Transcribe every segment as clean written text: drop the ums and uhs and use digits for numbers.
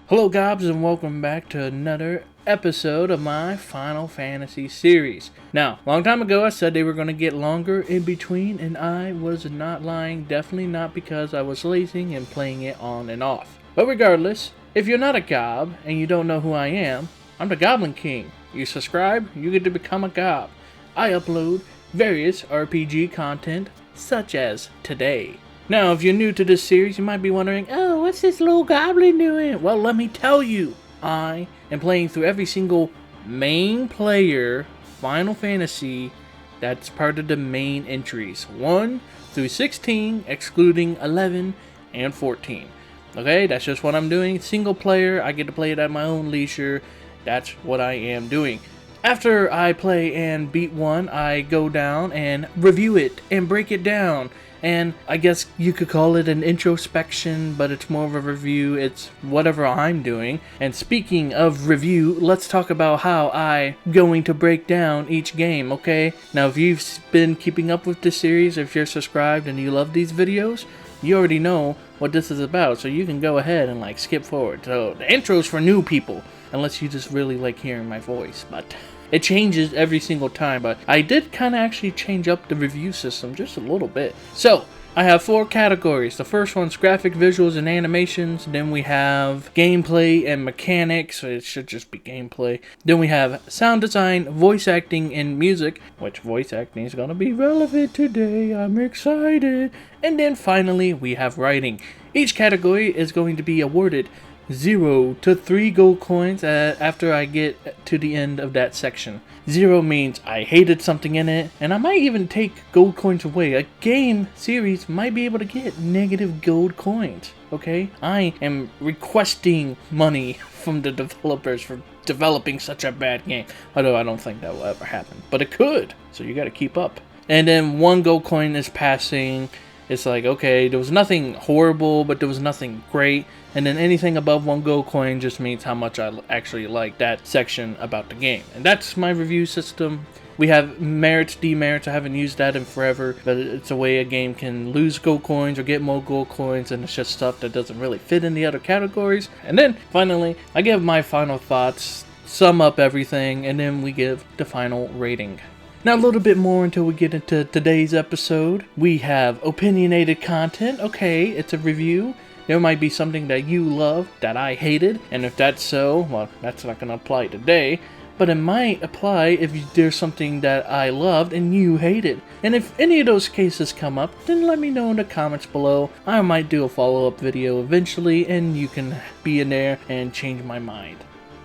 Hello gobs and welcome back to another episode of my Final Fantasy series. Now, long time ago I said they were going to get longer in between and I was not lying, definitely not because I was lazy and playing it on and off. But regardless, if you're not a gob and you don't know who I am, I'm the Goblin King. You subscribe, you get to become a gob. I upload various RPG content such as today. Now, if you're new to this series, you might be wondering, oh, what's this little goblin doing? Well, let me tell you, I am playing through every single main player Final Fantasy that's part of the main entries. 1 through 16, excluding 11 and 14. Okay, that's just what I'm doing. Single player, I get to play it at my own leisure. That's what I am doing. After I play and beat one, I go down and review it and break it down. And I guess you could call it an introspection, but it's more of a review. It's whatever I'm doing. And speaking of review, let's talk about how I'm going to break down each game, okay? Now, if you've been keeping up with this series, if you're subscribed and you love these videos, you already know what this is about, so you can go ahead and skip forward. So the intro's for new people, unless you just really like hearing my voice, but it changes every single time. But I did kind of actually change up the review system just a little bit. So I have 4 categories. The first one's graphic, visuals, and animations. Then we have gameplay and mechanics. So it should just be gameplay. Then we have sound design, voice acting, and music, which voice acting is going to be relevant today. I'm excited. And then finally, we have writing. Each category is going to be awarded 0 to 3 gold coins after I get to the end of that section. 0 means I hated something in it, and I might even take gold coins away. A game series might be able to get negative gold coins, okay? I am requesting money from the developers for developing such a bad game. Although I don't think that will ever happen, but it could, so you gotta keep up. And then 1 gold coin is passing. It's like, okay, there was nothing horrible, but there was nothing great. And then anything above 1 gold coin just means how much I actually like that section about the game. And that's my review system. We have merits, demerits. I haven't used that in forever, but it's a way a game can lose gold coins or get more gold coins, and it's just stuff that doesn't really fit in the other categories. And then, finally, I give my final thoughts, sum up everything, and then we give the final rating. Now, a little bit more until we get into today's episode. We have opinionated content. Okay, it's a review. There might be something that you love that I hated, and if that's so, well, that's not going to apply today. But it might apply if there's something that I loved and you hated. And if any of those cases come up, then let me know in the comments below. I might do a follow-up video eventually, and you can be in there and change my mind.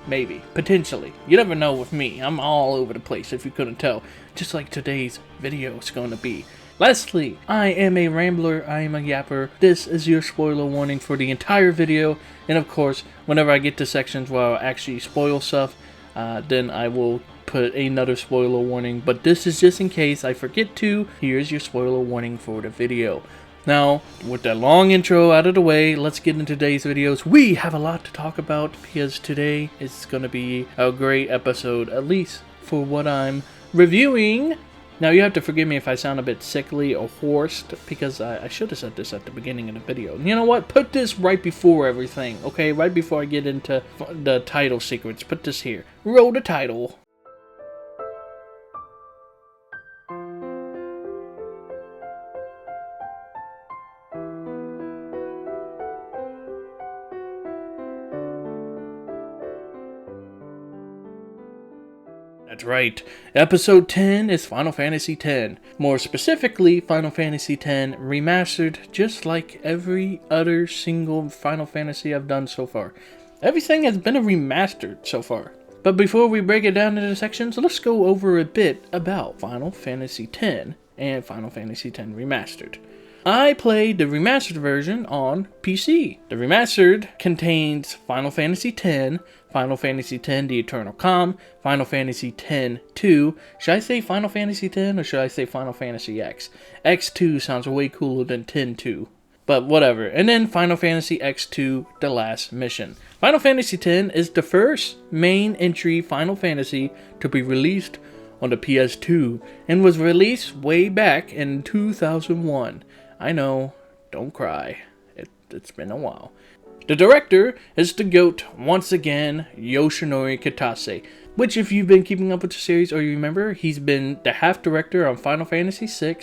Maybe. Potentially. You never know with me. I'm all over the place if you couldn't tell. Just like today's video is going to be. Lastly, I am a rambler. I am a yapper. This is your spoiler warning for the entire video. And of course, whenever I get to sections where I'll actually spoil stuff, then I will put another spoiler warning. But this is just in case I forget to. Here's your spoiler warning for the video. Now, with that long intro out of the way, let's get into today's videos. We have a lot to talk about because today is going to be a great episode, at least for what I'm reviewing. Now, you have to forgive me if I sound a bit sickly or hoarse, because I should have said this at the beginning of the video. You know what? Put this right before everything, okay? Right before I get into the title sequence. Put this here. Roll the title. That's right. Episode 10 is Final Fantasy X. More specifically, Final Fantasy X Remastered, just like every other single Final Fantasy I've done so far. Everything has been a remastered so far. But before we break it down into sections, let's go over a bit about Final Fantasy X and Final Fantasy X Remastered. I played the remastered version on PC. The remastered contains Final Fantasy X, Final Fantasy X The Eternal Calm, Final Fantasy X-2. Should I say Final Fantasy X or should I say Final Fantasy X? X2 sounds way cooler than X-2. But whatever. And then Final Fantasy X-2, The Last Mission. Final Fantasy X is the first main entry Final Fantasy to be released on the PS2 and was released way back in 2001. I know, don't cry. It's been a while. The director is the GOAT once again, Yoshinori Kitase, which if you've been keeping up with the series or you remember, he's been the half director on Final Fantasy VI,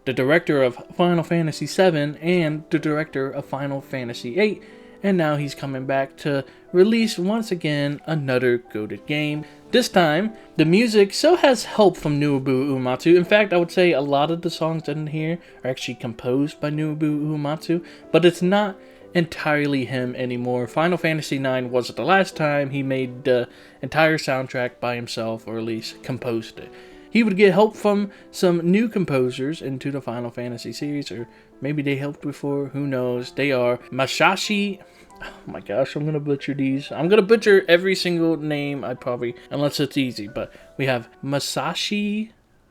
the director of Final Fantasy VII, and the director of Final Fantasy VIII, and now he's coming back to release once again another goated game. This time, the music still has help from Nobuo Uematsu. In fact, I would say a lot of the songs in here are actually composed by Nobuo Uematsu, but it's not entirely him anymore. Final Fantasy IX wasn't the last time he made the entire soundtrack by himself, or at least composed it. He would get help from some new composers into the Final Fantasy series, or maybe they helped before, who knows. They are Masashi... Oh my gosh, I'm going to butcher these. I'm going to butcher every single name, unless it's easy. But we have Masashi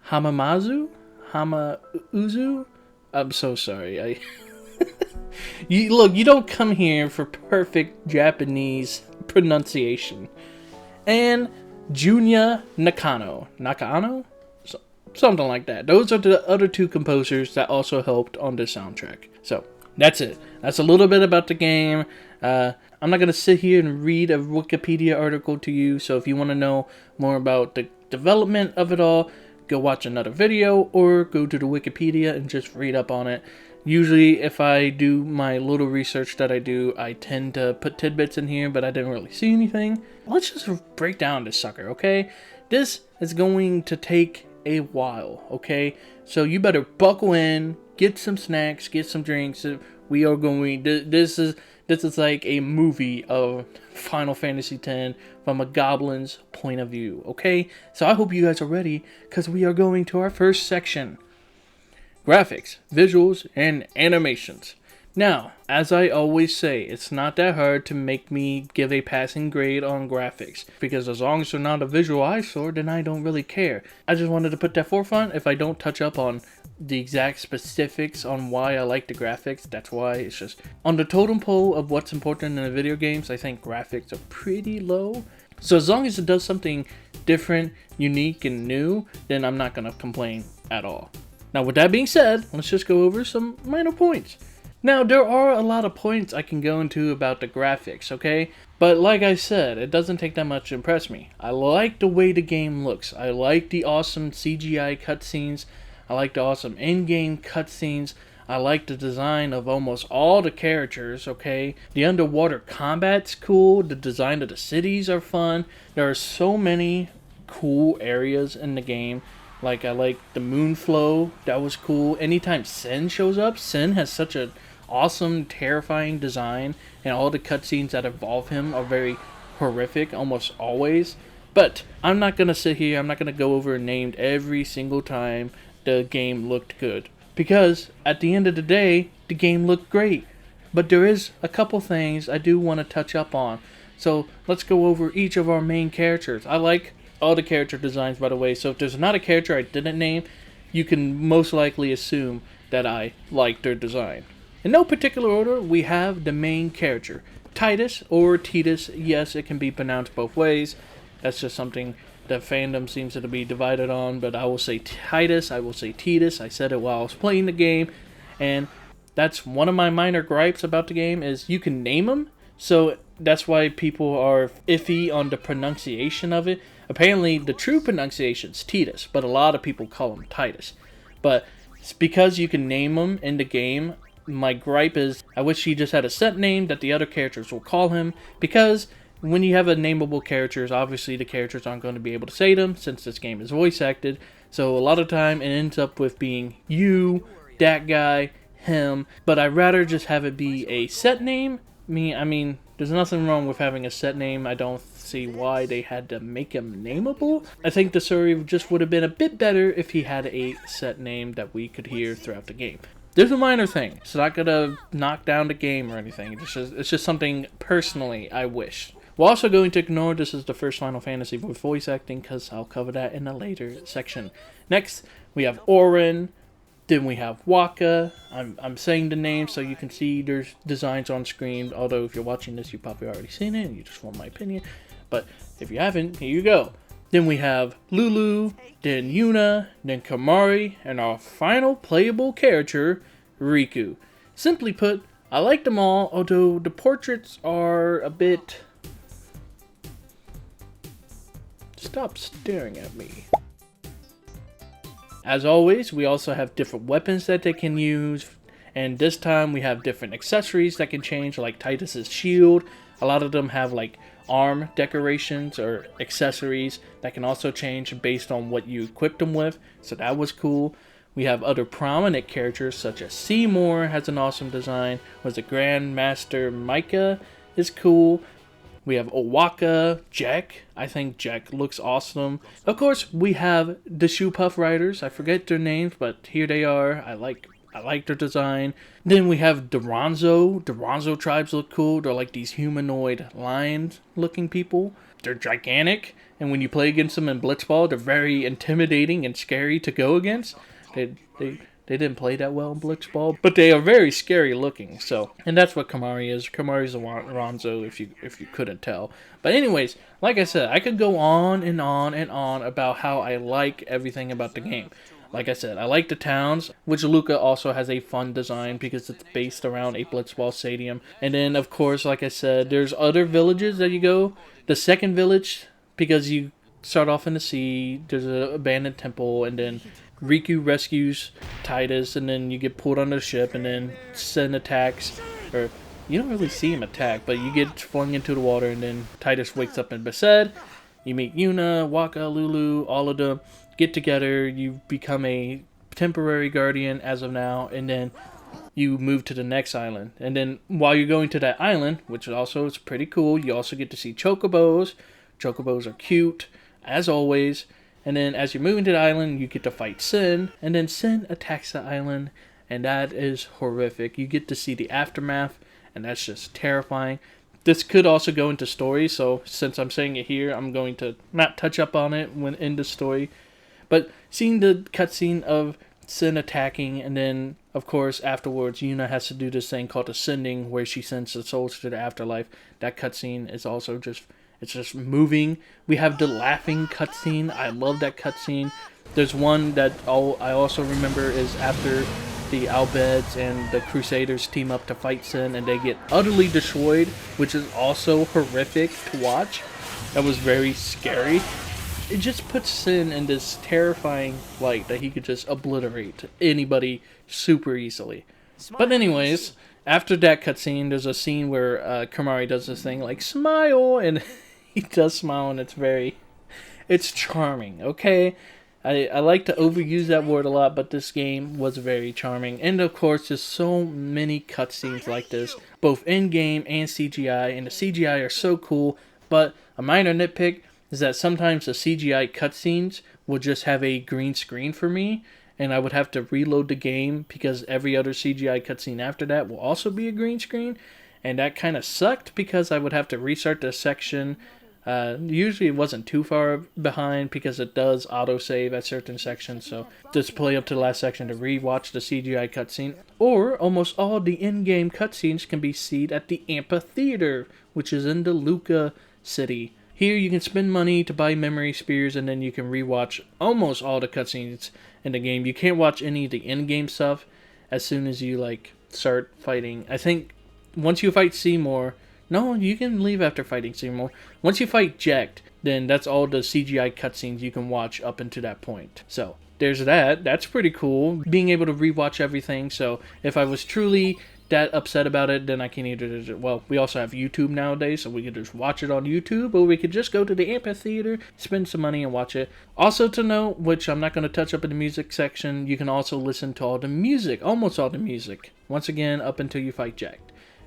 Hamauzu? I'm so sorry. You don't come here for perfect Japanese pronunciation. And Junya Nakano? Something like that. Those are the other two composers that also helped on the soundtrack. So, that's it. That's a little bit about the game. I'm not going to sit here and read a Wikipedia article to you, so if you want to know more about the development of it all, go watch another video or go to the Wikipedia and just read up on it. Usually, if I do my little research that I do, I tend to put tidbits in here, but I didn't really see anything. Let's just break down this sucker, okay? This is going to take a while, okay? So you better buckle in, get some snacks, get some drinks. We are going... This is like a movie of Final Fantasy X from a goblin's point of view, okay? So I hope you guys are ready, because we are going to our first section. Graphics, visuals, and animations. Now, as I always say, it's not that hard to make me give a passing grade on graphics, because as long as they're not a visual eyesore, then I don't really care. I just wanted to put that forefront. If I don't touch up on the exact specifics on why I like the graphics, that's why. It's just on the totem pole of what's important in the video games, I think graphics are pretty low. So as long as it does something different, unique, and new, then I'm not going to complain at all. Now with that being said, let's just go over some minor points. Now, there are a lot of points I can go into about the graphics, okay? But like I said, it doesn't take that much to impress me. I like the way the game looks. I like the awesome CGI cutscenes. I like the awesome in-game cutscenes. I like the design of almost all the characters, okay? The underwater combat's cool. The design of the cities are fun. There are so many cool areas in the game. Like, I like the moon flow. That was cool. Anytime Sin shows up, Sin has such a awesome, terrifying design, and all the cutscenes that involve him are very horrific, almost always. But I'm not going to sit here, I'm not going to go over and name every single time the game looked good. Because at the end of the day, the game looked great. But there is a couple things I do want to touch up on. So let's go over each of our main characters. I like all the character designs, by the way, so if there's not a character I didn't name, you can most likely assume that I like their design. In no particular order, we have the main character, Titus or Titus. Yes, it can be pronounced both ways. That's just something that fandom seems to be divided on, but I will say Titus, I will say Titus. I said it while I was playing the game, and that's one of my minor gripes about the game, is you can name him, so that's why people are iffy on the pronunciation of it. Apparently, the true pronunciation is Titus, but a lot of people call him Titus. But it's because you can name him in the game. My gripe is, I wish he just had a set name that the other characters will call him, because when you have a nameable characters, obviously the characters aren't going to be able to say them, since this game is voice acted, so a lot of time it ends up with being you, that guy, him, but I'd rather just have it be a set name. I mean, there's nothing wrong with having a set name. I don't see why they had to make him nameable. I think the story just would have been a bit better if he had a set name that we could hear throughout the game. There's a minor thing. It's not gonna knock down the game or anything. It's just something personally I wish. We're also going to ignore this is the first Final Fantasy with voice acting, because I'll cover that in a later section. Next, we have Auron. Then we have Waka. I'm saying the name so you can see there's designs on screen. Although if you're watching this, you've probably already seen it and you just want my opinion. But if you haven't, here you go. Then we have Lulu, then Yuna, then Kamari, and our final playable character, Riku. Simply put, I like them all, although the portraits are a bit... Stop staring at me. As always, we also have different weapons that they can use, and this time we have different accessories that can change, like Titus's shield. A lot of them have like arm decorations or accessories that can also change based on what you equipped them with, so that was cool. We have other prominent characters such as Seymour has an awesome design. Was the Grandmaster Micah is cool. We have Owaka, Jack. I think Jack looks awesome. Of course, we have the Shoe Puff Riders. I forget their names, but here they are. I like their design. Then we have Doranzo. Doranzo tribes look cool. They're like these humanoid lion-looking people. They're gigantic, and when you play against them in Blitzball, they're very intimidating and scary to go against. They didn't play that well in Blitzball, but they are very scary looking. So, and that's what Kamari is. Kamari's a Ronzo, if you couldn't tell. But anyways, like I said, I could go on and on and on about how I like everything about the game. Like I said, I like the towns, which Luca also has a fun design because it's based around a Blitzball stadium. And then, of course, like I said, there's other villages that you go. The second village, because you start off in the sea, there's an abandoned temple, and then Riku rescues Titus, and then you get pulled on the ship, and then Sin attacks, or you don't really see him attack, but you get flung into the water, and then Titus wakes up in Besaid. You meet Yuna, Waka, Lulu, all of them get together. You become a temporary guardian as of now, and then you move to the next island. And then while you're going to that island, which also is pretty cool, you also get to see chocobos. Chocobos are cute, as always. And then as you're moving to the island, you get to fight Sin, and then Sin attacks the island, and that is horrific. You get to see the aftermath, and that's just terrifying. This could also go into story, so since I'm saying it here, I'm going to not touch up on it when in the story. But seeing the cutscene of Sin attacking, and then, of course, afterwards, Yuna has to do this thing called ascending, where she sends the souls to the afterlife. That cutscene is also just... it's just moving. We have the laughing cutscene. I love that cutscene. There's one that I also remember is after the Albeds and the Crusaders team up to fight Sin, and they get utterly destroyed, which is also horrific to watch. That was very scary. It just puts Sin in this terrifying light that he could just obliterate anybody super easily. But anyways, after that cutscene, there's a scene where Kamari does this thing like, smile, and he does smile, and it's charming, okay? I like to overuse that word a lot, but this game was very charming. And of course, there's so many cutscenes like this, both in-game and CGI, and the CGI are so cool, but a minor nitpick is that sometimes the CGI cutscenes will just have a green screen for me, and I would have to reload the game because every other CGI cutscene after that will also be a green screen, and that kind of sucked because I would have to restart the section. Usually it wasn't too far behind because it does autosave at certain sections, so just play up to the last section to rewatch the CGI cutscene. Or almost all the in-game cutscenes can be seen at the amphitheater, which is in the Luca city. Here you can spend money to buy memory spears, and then you can rewatch almost all the cutscenes in the game. You can't watch any of the in-game stuff as soon as you start fighting. I think once you fight Seymour, no, you can leave after fighting Seymour. Once you fight Jack, then that's all the CGI cutscenes you can watch up until that point. So there's that. That's pretty cool, being able to rewatch everything. So if I was truly that upset about it, then I can either, well, we also have YouTube nowadays, so we could just watch it on YouTube, or we could just go to the amphitheater, spend some money and watch it. Also to note, which I'm not going to touch up in the music section, you can also listen to all the music, almost all the music, once again, up until you fight Jack.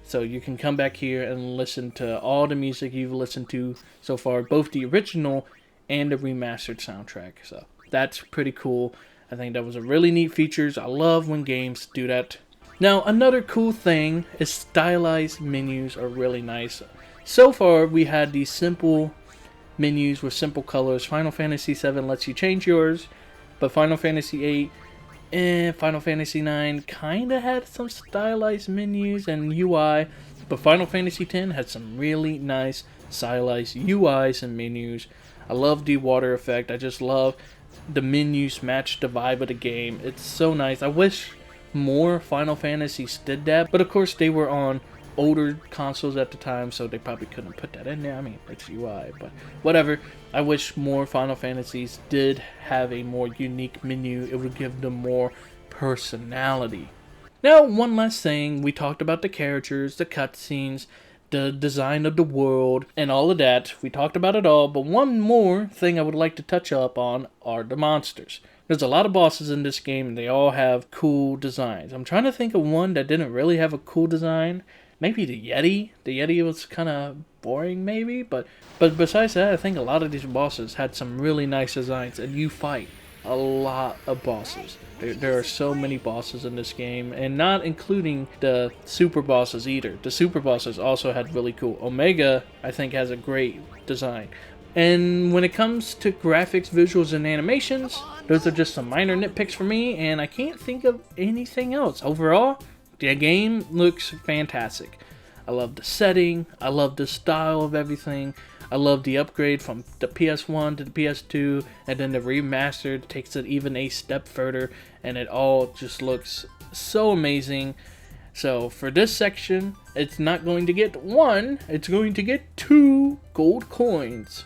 So you can come back here and listen to all the music you've listened to so far, both the original and the remastered soundtrack. So that's pretty cool. I think that was a really neat feature. I love when games do that. Now, another cool thing is stylized menus are really nice. So far, we had these simple menus with simple colors. Final Fantasy VII lets you change yours, but Final Fantasy VIII and Final Fantasy IX kind of had some stylized menus and UI, but Final Fantasy X had some really nice stylized UIs and menus. I love the water effect. I just love the menus match the vibe of the game. It's so nice. I wish more Final Fantasies did that, but of course they were on older consoles at the time, so they probably couldn't put that in there. I mean, it's UI, but whatever. I wish more Final Fantasies did have a more unique menu. It would give them more personality. Now, one last thing. We talked about the characters, the cutscenes, the design of the world, and all of that. We talked about it all, but one more thing I would like to touch up on are the monsters. There's a lot of bosses in this game, and they all have cool designs. I'm trying to think of one that didn't really have a cool design. Maybe the Yeti. The Yeti was kind of boring, maybe, but besides that, I think a lot of these bosses had some really nice designs, and you fight a lot of bosses. There are so many bosses in this game, and not including the super bosses either. The super bosses also had really cool. Omega, I think, has a great design. And when it comes to graphics, visuals, and animations, those are just some minor nitpicks for me, and I can't think of anything else. Overall, the game looks fantastic. I love the setting, I love the style of everything, I love the upgrade from the PS1 to the PS2, and then the remastered takes it even a step further, and it all just looks so amazing. So for this section, it's not going to get 1, it's going to get 2 gold coins.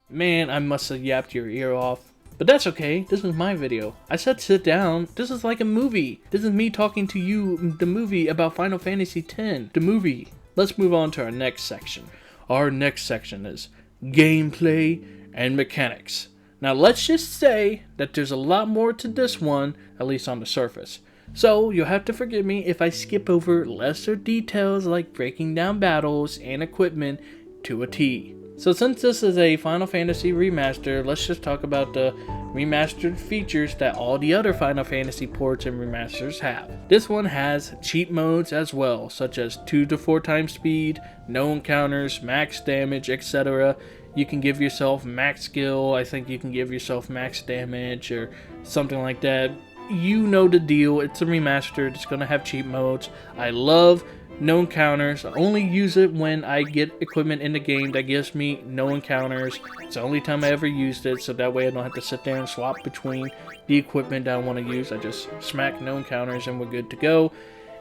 Man, I must have yapped your ear off. But that's okay, this is my video. I said sit down, this is like a movie. This is me talking to you, the movie about Final Fantasy X, the movie. Let's move on to our next section. Our next section is gameplay and mechanics. Now let's just say that there's a lot more to this one, at least on the surface. So you'll have to forgive me if I skip over lesser details like breaking down battles and equipment to a T. So since this is a Final Fantasy remaster, let's just talk about the remastered features that all the other Final Fantasy ports and remasters have. This one has cheat modes as well, such as 2 to 4 times speed, no encounters, max damage, etc. You can give yourself max skill, I think you can give yourself max damage or something like that. You know the deal, it's a remastered, it's going to have cheat modes. I love no encounters. I only use it when I get equipment in the game that gives me no encounters. It's the only time I ever used it, so that way I don't have to sit there and swap between the equipment that I want to use. I just smack no encounters and we're good to go.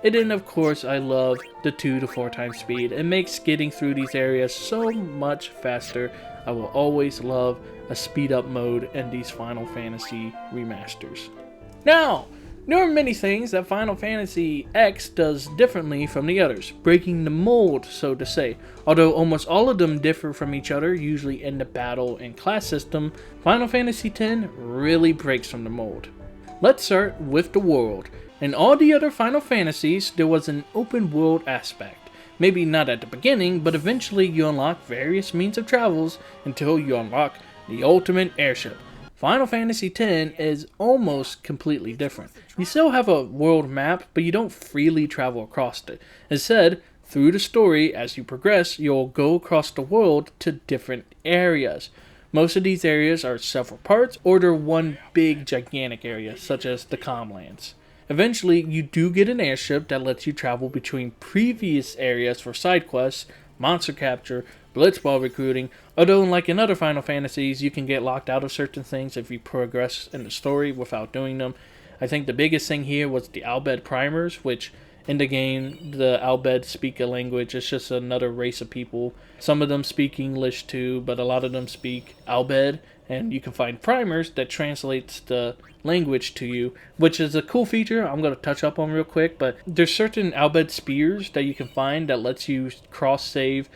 And then of course I love the 2 to 4 times speed. It makes getting through these areas so much faster. I will always love a speed up mode in these Final Fantasy remasters. Now, there are many things that Final Fantasy X does differently from the others, breaking the mold, so to say. Although almost all of them differ from each other, usually in the battle and class system, Final Fantasy X really breaks from the mold. Let's start with the world. In all the other Final Fantasies, there was an open world aspect. Maybe not at the beginning, but eventually you unlock various means of travels until you unlock the ultimate airship. Final Fantasy X is almost completely different. You still have a world map, but you don't freely travel across it. Instead, through the story, as you progress, you'll go across the world to different areas. Most of these areas are several parts, or they're one big gigantic area, such as the Comlands. Eventually, you do get an airship that lets you travel between previous areas for side quests, monster capture, blitzball recruiting, although unlike in other Final Fantasies, you can get locked out of certain things if you progress in the story without doing them. I think the biggest thing here was the Albed primers, which in the game, the Albed speak a language. It's just another race of people. Some of them speak English too, but a lot of them speak Albed, and you can find primers that translates the language to you, which is a cool feature I'm going to touch up on real quick, but there's certain Albed spears that you can find that lets you cross-save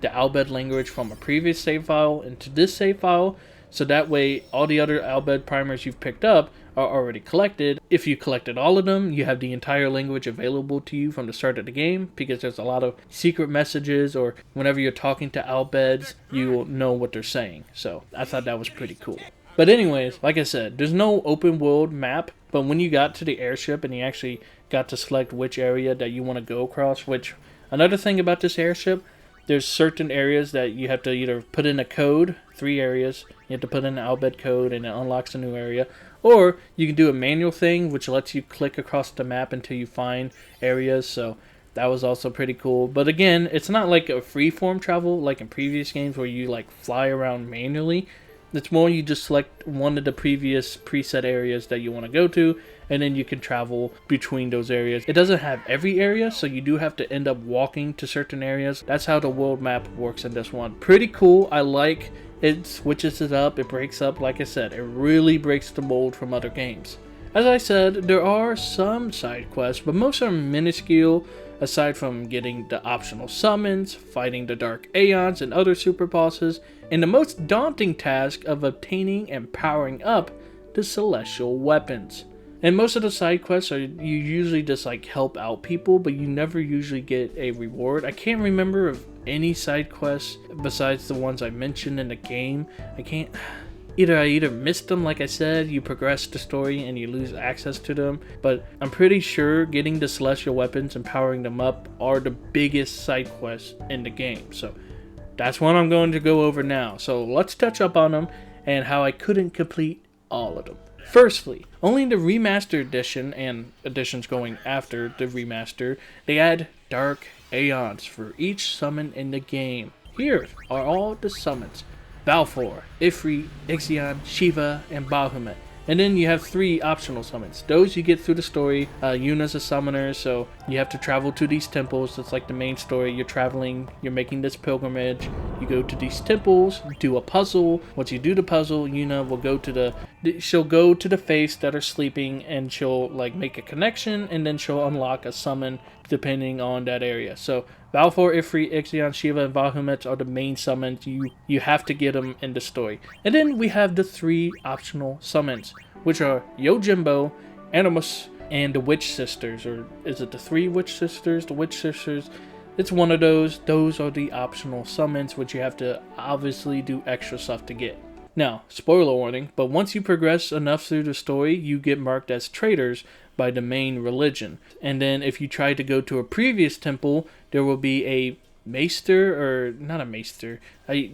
the Albed language from a previous save file into this save file, so that way all the other Albed primers you've picked up are already collected. If you collected all of them, you have the entire language available to you from the start of the game, because there's a lot of secret messages, or whenever you're talking to Albeds, you will know what they're saying. So I thought that was pretty cool. But anyways, like I said, there's no open world map, but when you got to the airship and you actually got to select which area that you want to go across, which another thing about this airship, there's certain areas that you have to either put in a code, 3 areas, you have to put in an Albed code and it unlocks a new area, or you can do a manual thing which lets you click across the map until you find areas, so that was also pretty cool. But again, it's not like a freeform travel like in previous games where you like fly around manually. It's more you just select one of the previous preset areas that you want to go to, and then you can travel between those areas. It doesn't have every area, so you do have to end up walking to certain areas. That's how the world map works in this one. Pretty cool. I like it. Switches it up. It breaks up. Like I said, it really breaks the mold from other games. As I said, there are some side quests, but most are minuscule. Aside from getting the optional summons, fighting the Dark Aeons and other super bosses, and the most daunting task of obtaining and powering up the celestial weapons. And most of the side quests are you usually just like help out people, but you never usually get a reward. I can't remember of any side quests besides the ones I mentioned in the game. I either missed them, like I said, you progress the story and you lose access to them, but I'm pretty sure getting the celestial weapons and powering them up are the biggest side quests in the game. So that's what I'm going to go over now. So let's touch up on them and how I couldn't complete all of them. Firstly, only the remastered edition and editions going after the remaster, they add Dark Aeons for each summon in the game. Here are all the summons: Balfour, Ifrit, Ixion, Shiva, and Bahamut. And then you have 3 optional summons. Those you get through the story. Yuna's a summoner, so you have to travel to these temples. It's like the main story. You're traveling, you're making this pilgrimage. You go to these temples, do a puzzle. Once you do the puzzle, Yuna will go to she'll go to the face that are sleeping, and she'll like make a connection, and then she'll unlock a summon depending on that area. So Balfour, Ifrit, Ixion, Shiva, and Bahamut are the main summons. You have to get them in the story. And then we have the 3 optional summons, which are Yojimbo, Animus, and the Witch Sisters. Or is it the 3 Witch Sisters? The Witch Sisters? It's one of those. Those are the optional summons, which you have to obviously do extra stuff to get. Now, spoiler warning, but once you progress enough through the story, you get marked as traitors by the main religion. And then if you try to go to a previous temple, there will be a maester, or not a maester,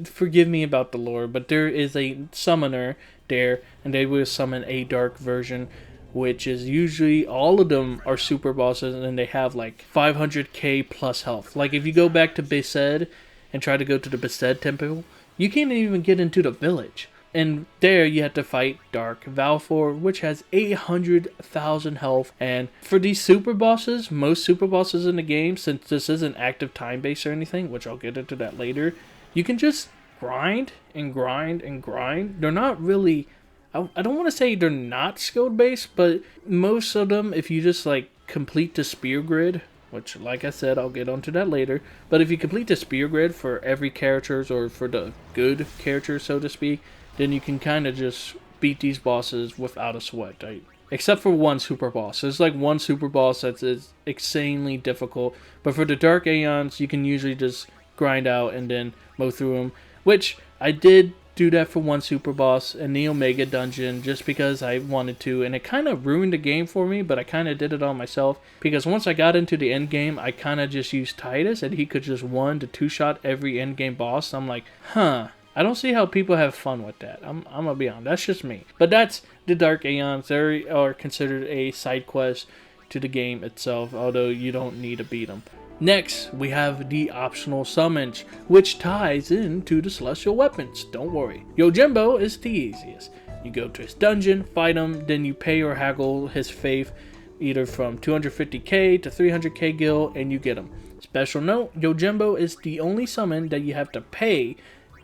forgive me about the lore, but there is a summoner there, and they will summon a dark version, which is usually, all of them are super bosses, and they have like 500k plus health. Like if you go back to Besaid and try to go to the Besaid temple, you can't even get into the village. And there you have to fight Dark Balfour, which has 800,000 health. And for these super bosses, most super bosses in the game, since this isn't active time based or anything, which I'll get into that later, you can just grind and grind and grind. They're not really, I don't want to say they're not skill based, but most of them, if you just like complete the spear grid, which, like I said, I'll get onto that later. But if you complete the spear grid for every characters, or for the good characters, so to speak, then you can kind of just beat these bosses without a sweat. Right? Except for one super boss. There's like one super boss that's insanely difficult. But for the Dark Aeons, you can usually just grind out and then mow through them. Which I did do that for one super boss in the Omega dungeon just because I wanted to, and it kind of ruined the game for me, but I kind of did it all myself because once I got into the end game, I kind of just used Titus and he could just 1 to 2 shot every end game boss. I'm like, I don't see how people have fun with that. I'm gonna be honest, that's just me. But that's the Dark Aeons. They are considered a side quest to the game itself, although you don't need to beat them. Next, we have the optional summons, which ties into the celestial weapons. Don't worry. Yojimbo is the easiest. You go to his dungeon, fight him, then you pay or haggle his faith either from 250k to 300k gil, and you get him. Special note, Yojimbo is the only summon that you have to pay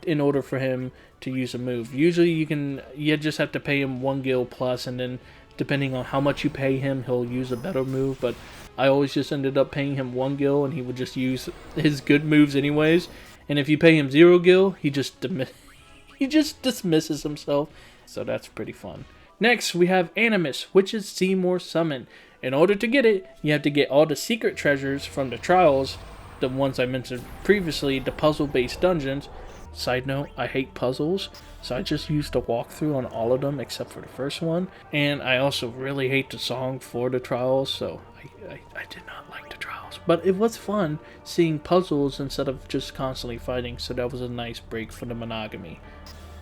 in order for him to use a move. Usually you just have to pay him 1 gil plus, and then depending on how much you pay him, he'll use a better move, but I always just ended up paying him 1 gil and he would just use his good moves anyways. And if you pay him 0 gil, he just dismisses himself. So that's pretty fun. Next, we have Animus, which is Seymour's summon. In order to get it, you have to get all the secret treasures from the trials, the ones I mentioned previously, the puzzle-based dungeons. Side note, I hate puzzles, so I just used the walkthrough on all of them except for the first one. And I also really hate the song for the trials, so I did not like the trials. But it was fun seeing puzzles instead of just constantly fighting, so that was a nice break for the monogamy.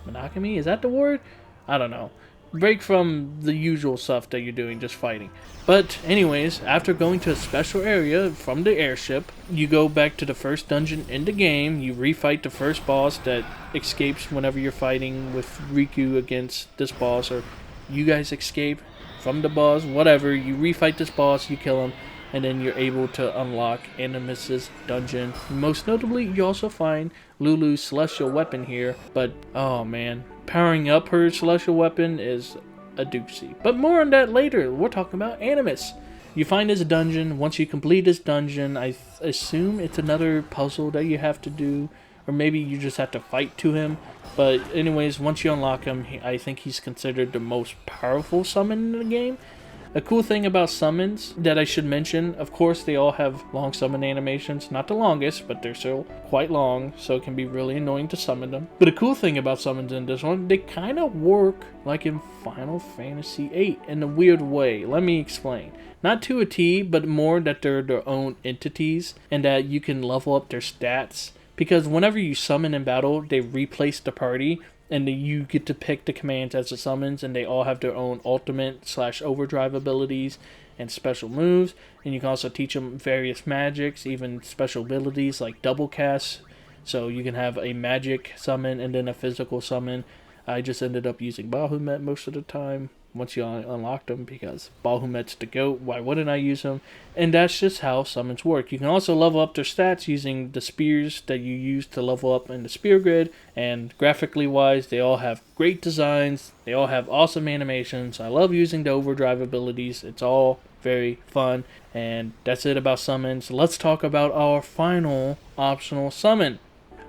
Monogamy? Is that the word? I don't know. break from the usual stuff that you're doing, just fighting. But anyways, after going to a special area from the airship, you go back to the first dungeon in the game, you refight the first boss that escapes whenever you're fighting with Riku against this boss, or you guys escape from the boss, whatever, you refight this boss, you kill him, and then you're able to unlock Animus's dungeon. Most notably, you also find Lulu's celestial weapon here, but oh man, powering up her celestial weapon is a doozy. But more on that later. We're talking about Animus. You find this dungeon. Once you complete this dungeon, I assume it's another puzzle that you have to do, or maybe you just have to fight to him. But anyways, once you unlock him, I think he's considered the most powerful summon in the game. A cool thing about summons that I should mention, of course they all have long summon animations, not the longest, but they're still quite long, so it can be really annoying to summon them. But a cool thing about summons in this one, they kind of work like in Final Fantasy VIII in a weird way. Let me explain. Not to a T, but more that they're their own entities, and that you can level up their stats. Because whenever you summon in battle, they replace the party, and you get to pick the commands as the summons, and they all have their own ultimate / overdrive abilities and special moves. And you can also teach them various magics, even special abilities like double cast. So you can have a magic summon and then a physical summon. I just ended up using Bahamut most of the time once you unlock them, because Bahamut's the GOAT. Why wouldn't I use him? And that's just how summons work. You can also level up their stats using the spears that you use to level up in the spear grid. And graphically wise, they all have great designs. They all have awesome animations. I love using the overdrive abilities. It's all very fun. And that's it about summons. Let's talk about our final optional summon.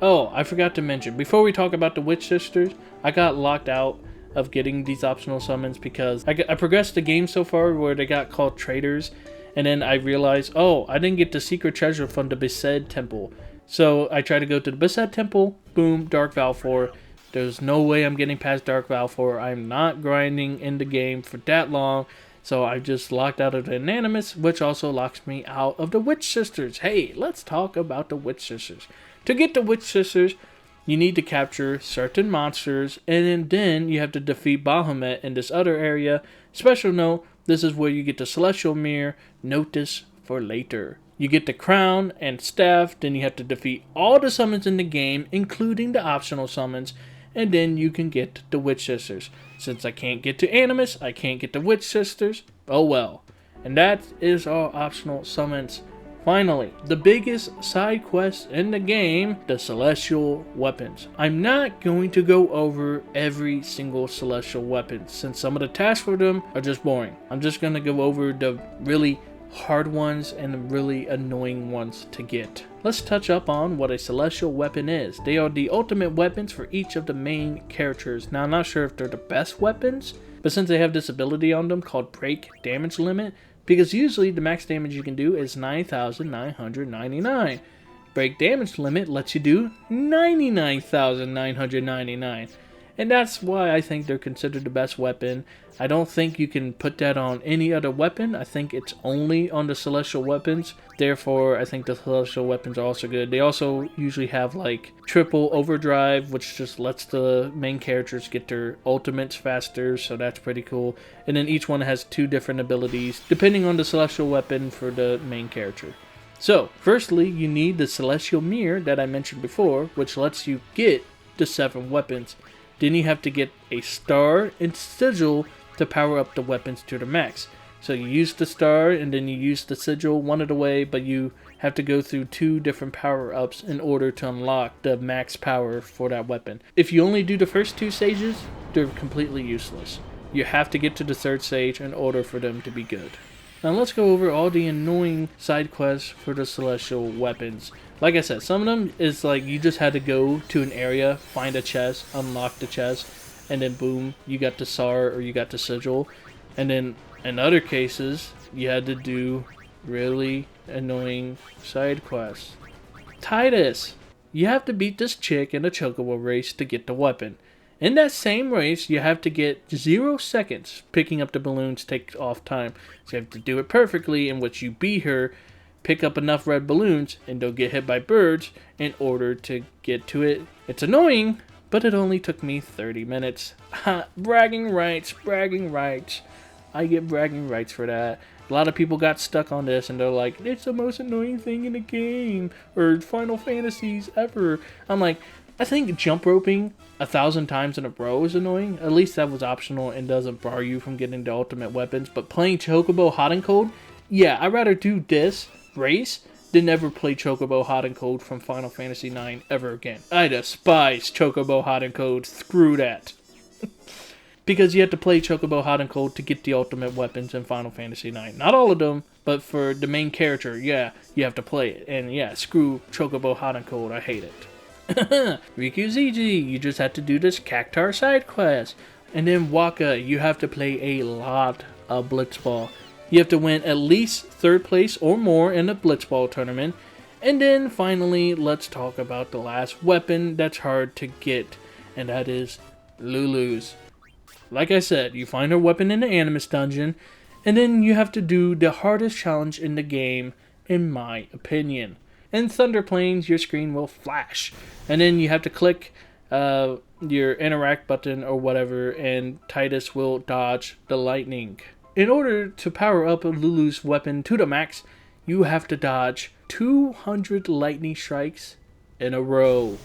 Oh, I forgot to mention, before we talk about the Witch Sisters, I got locked out of getting these optional summons because I progressed the game so far where they got called traitors, and then I realized, oh, I didn't get the secret treasure from the Besaid Temple. So I tried to go to the Besaid Temple, boom, Dark Valfor. There's no way I'm getting past Dark Valfor. I'm not grinding in the game for that long, so I just locked out of the Animus, which also locks me out of the Witch Sisters. Hey, let's talk about the Witch Sisters. To get the Witch Sisters, you need to capture certain monsters, and then you have to defeat Bahamut in this other area. Special note, this is where you get the Celestial Mirror. Notice for later. You get the crown and staff, then you have to defeat all the summons in the game, including the optional summons, and then you can get the Witch Sisters. Since I can't get to Animus, I can't get the Witch Sisters. Oh well. And that is our optional summons. Finally, the biggest side quest in the game, the Celestial Weapons. I'm not going to go over every single Celestial Weapon, since some of the tasks for them are just boring. I'm just going to go over the really hard ones and the really annoying ones to get. Let's touch up on what a Celestial Weapon is. They are the ultimate weapons for each of the main characters. Now, I'm not sure if they're the best weapons, but since they have this ability on them called Break Damage Limit, because usually the max damage you can do is 9,999. Break damage limit lets you do 99,999. And that's why I think they're considered the best weapon. I don't think you can put that on any other weapon. I think it's only on the Celestial Weapons. Therefore, I think the Celestial Weapons are also good. They also usually have like triple overdrive, which just lets the main characters get their ultimates faster. So that's pretty cool. And then each one has 2 different abilities, depending on the Celestial Weapon for the main character. So, firstly, you need the Celestial Mirror that I mentioned before, which lets you get the 7 weapons. Then you have to get a star and sigil to power up the weapons to the max. So you use the star and then you use the sigil one of the way, but you have to go through 2 different power-ups in order to unlock the max power for that weapon. If you only do the first 2 stages, they're completely useless. You have to get to the 3rd stage in order for them to be good. Now let's go over all the annoying side quests for the Celestial Weapons. Like I said, some of them is like you just had to go to an area, find a chest, unlock the chest, and then boom, you got the SAR or you got the sigil. And then in other cases, you had to do really annoying side quests. Titus, you have to beat this chick in a chocobo race to get the weapon. In that same race, you have to get 0 seconds. Picking up the balloons takes off time. So you have to do it perfectly, in which you beat her, pick up enough red balloons, and don't get hit by birds in order to get to it. It's annoying, but it only took me 30 minutes. Ha, bragging rights, bragging rights. I get bragging rights for that. A lot of people got stuck on this and they're like, it's the most annoying thing in the game, or Final Fantasies ever. I'm like, I think jump roping 1,000 times in a row is annoying. At least that was optional and doesn't bar you from getting the ultimate weapons. But playing Chocobo Hot and Cold, yeah, I'd rather do this race than ever play Chocobo Hot and Cold from Final Fantasy IX ever again. I despise Chocobo Hot and Cold. Screw that. Because you have to play Chocobo Hot and Cold to get the ultimate weapons in Final Fantasy IX. Not all of them, but for the main character, yeah, you have to play it. And yeah, screw Chocobo Hot and Cold, I hate it. Riku's easy, you just have to do this Cactar side quest. And then Waka, you have to play a lot of Blitzball. You have to win at least 3rd place or more in the Blitzball tournament. And then finally, let's talk about the last weapon that's hard to get, and that is Lulu's. Like I said, you find her weapon in the Animus dungeon, and then you have to do the hardest challenge in the game, in my opinion. In Thunder Plains, your screen will flash, and then you have to click your interact button or whatever, and Titus will dodge the lightning. In order to power up Lulu's weapon to the max, you have to dodge 200 lightning strikes in a row.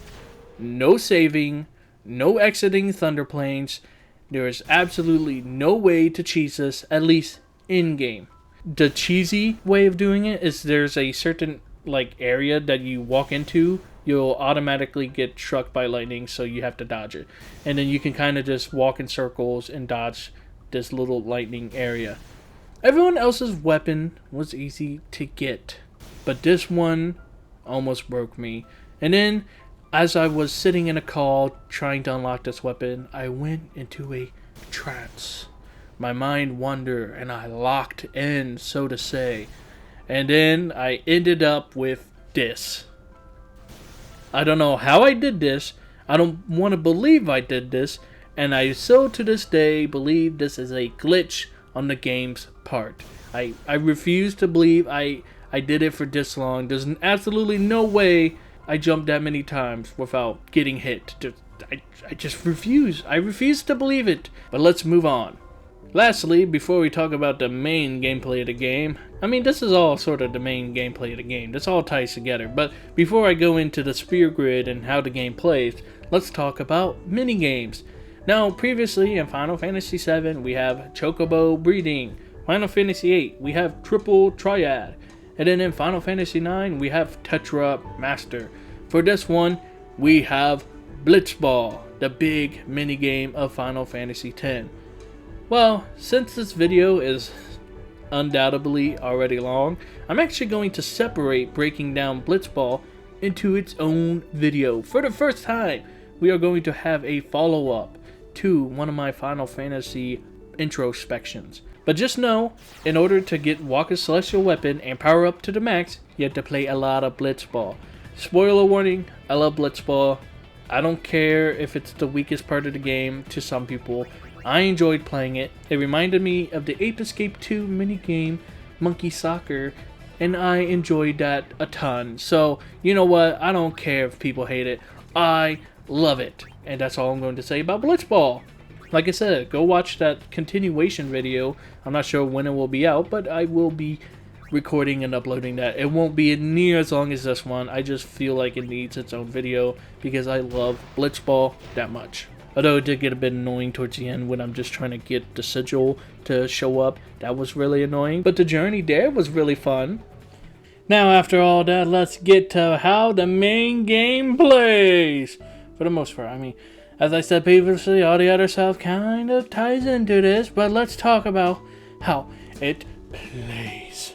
No saving, no exiting Thunder Plains. There is absolutely no way to cheese this, at least in-game. The cheesy way of doing it is there's a certain area that you walk into, you'll automatically get struck by lightning, so you have to dodge it. And then you can kind of just walk in circles and dodge this little lightning area. Everyone else's weapon was easy to get, but this one almost broke me. And then as I was sitting in a call trying to unlock this weapon, I went into a trance. My mind wandered and I locked in, so to say. And then I ended up with this. I don't know how I did this. I don't want to believe I did this. And I still to this day believe this is a glitch on the game's part. I refuse to believe I did it for this long. There's absolutely no way I jumped that many times without getting hit. I just refuse. I refuse to believe it. But let's move on. Lastly, before we talk about the main gameplay of the game, I mean, this is all sort of the main gameplay of the game. This all ties together. But before I go into the spear grid and how the game plays, let's talk about minigames. Now, previously in Final Fantasy VII, we have Chocobo Breeding. Final Fantasy VIII, we have Triple Triad. And then in Final Fantasy IX, we have Tetra Master. For this one, we have Blitzball, the big minigame of Final Fantasy X. Well, since this video is undoubtedly already long, I'm actually going to separate breaking down Blitzball into its own video. For the first time, we are going to have a follow-up to one of my Final Fantasy introspections. But just know, in order to get Waka's Celestial Weapon and power up to the max, you have to play a lot of Blitzball. Spoiler warning, I love Blitzball. I don't care if it's the weakest part of the game to some people. I enjoyed playing it. It reminded me of the Ape Escape 2 minigame, Monkey Soccer, and I enjoyed that a ton. So, you know what? I don't care if people hate it. I love it. And that's all I'm going to say about Blitzball. Like I said, go watch that continuation video. I'm not sure when it will be out, but I will be recording and uploading that. It won't be near as long as this one. I just feel like it needs its own video because I love Blitzball that much. Although it did get a bit annoying towards the end when I'm just trying to get the sigil to show up. That was really annoying. But the journey there was really fun. Now after all that, let's get to how the main game plays. For the most part, I mean, as I said previously, all the other stuff kind of ties into this, but let's talk about how it plays.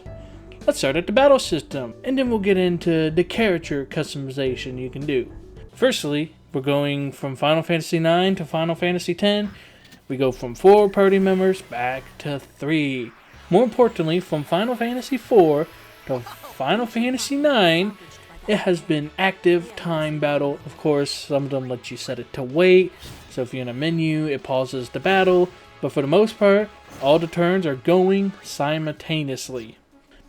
Let's start at the battle system, and then we'll get into the character customization you can do. Firstly, we're going from Final Fantasy IX to Final Fantasy X. We go from 4 party members back to 3. More importantly, from Final Fantasy IV to Final Fantasy IX, it has been active time battle. Of course, some of them let you set it to wait. So if you're in a menu, it pauses the battle. But for the most part, all the turns are going simultaneously.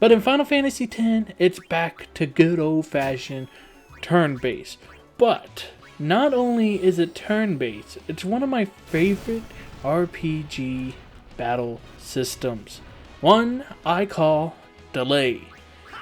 But in Final Fantasy X, it's back to good old-fashioned turn-based. But not only is it turn-based, it's one of my favorite RPG battle systems. One I call delay,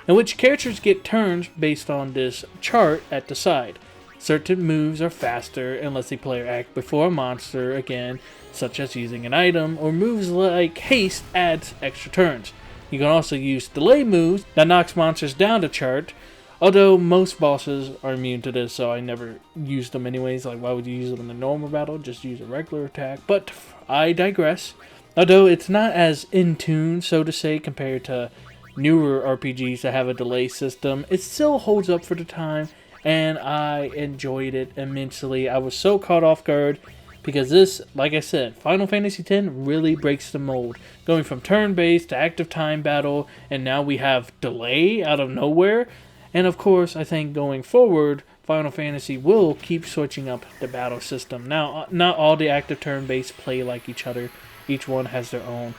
in which characters get turns based on this chart at the side. Certain moves are faster unless the player acts before a monster again, such as using an item, or moves like haste adds extra turns. You can also use delay moves that knocks monsters down the chart, although most bosses are immune to this, so I never used them anyways. Like, why would you use them in the normal battle? Just use a regular attack. But I digress. Although it's not as in tune, so to say, compared to newer RPGs that have a delay system, it still holds up for the time, and I enjoyed it immensely. I was so caught off guard because this, like I said, Final Fantasy X really breaks the mold. Going from turn-based to active time battle, and now we have delay out of nowhere. And of course, I think going forward, Final Fantasy will keep switching up the battle system. Now, not all the active turn-based play like each other. Each one has their own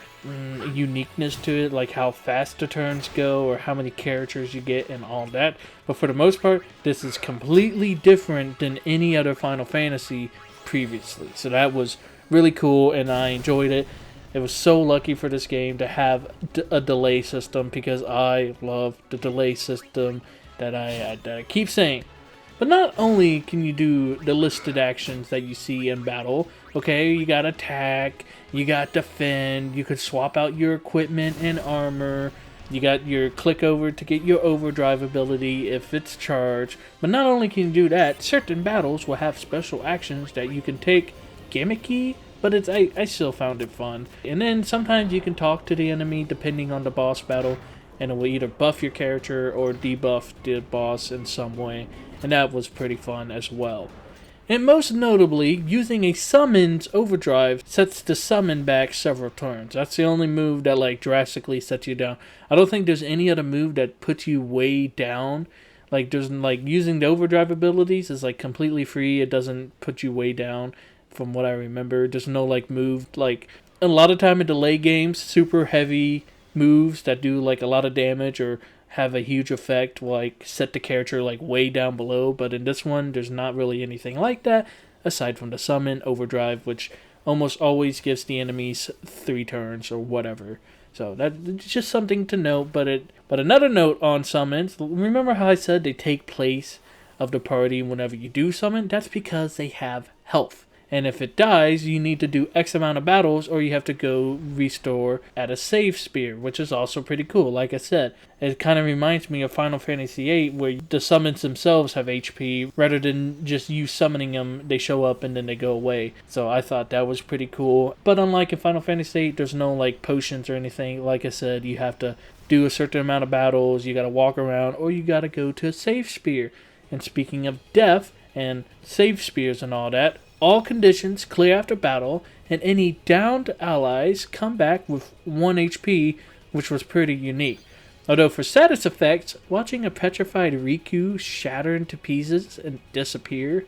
uniqueness to it, like how fast the turns go or how many characters you get and all that. But for the most part, this is completely different than any other Final Fantasy previously. So that was really cool, and I enjoyed it. It was so lucky for this game to have a delay system, because I love the delay system that I keep saying. But not only can you do the listed actions that you see in battle, okay, you got attack, you got defend, you could swap out your equipment and armor, you got your click over to get your overdrive ability if it's charged. But not only can you do that, certain battles will have special actions that you can take gimmicky, but I still found it fun. And then sometimes you can talk to the enemy depending on the boss battle, and it will either buff your character or debuff the boss in some way. And that was pretty fun as well. And most notably, using a summon's overdrive sets the summon back several turns. That's the only move that like drastically sets you down. I don't think there's any other move that puts you way down. Like there's like using the overdrive abilities is like completely free. It doesn't put you way down from what I remember. There's no like move, like a lot of time in delay games, super heavy moves that do like a lot of damage or have a huge effect will like set the character like way down below. But in this one, there's not really anything like that aside from the summon overdrive, which almost always gives the enemies 3 turns or whatever. So that's just something to note. But another note on summons, remember how I said they take place of the party whenever you do summon? That's because they have health. And if it dies, you need to do X amount of battles, or you have to go restore at a save spear, which is also pretty cool. Like I said, it kind of reminds me of Final Fantasy VIII, where the summons themselves have HP, rather than just you summoning them, they show up and then they go away. So I thought that was pretty cool. But unlike in Final Fantasy VIII, there's no like potions or anything. Like I said, you have to do a certain amount of battles, you gotta walk around, or you gotta go to a save spear. And speaking of death and save spears and all that, all conditions clear after battle, and any downed allies come back with 1 HP, which was pretty unique. Although for status effects, watching a petrified Riku shatter into pieces and disappear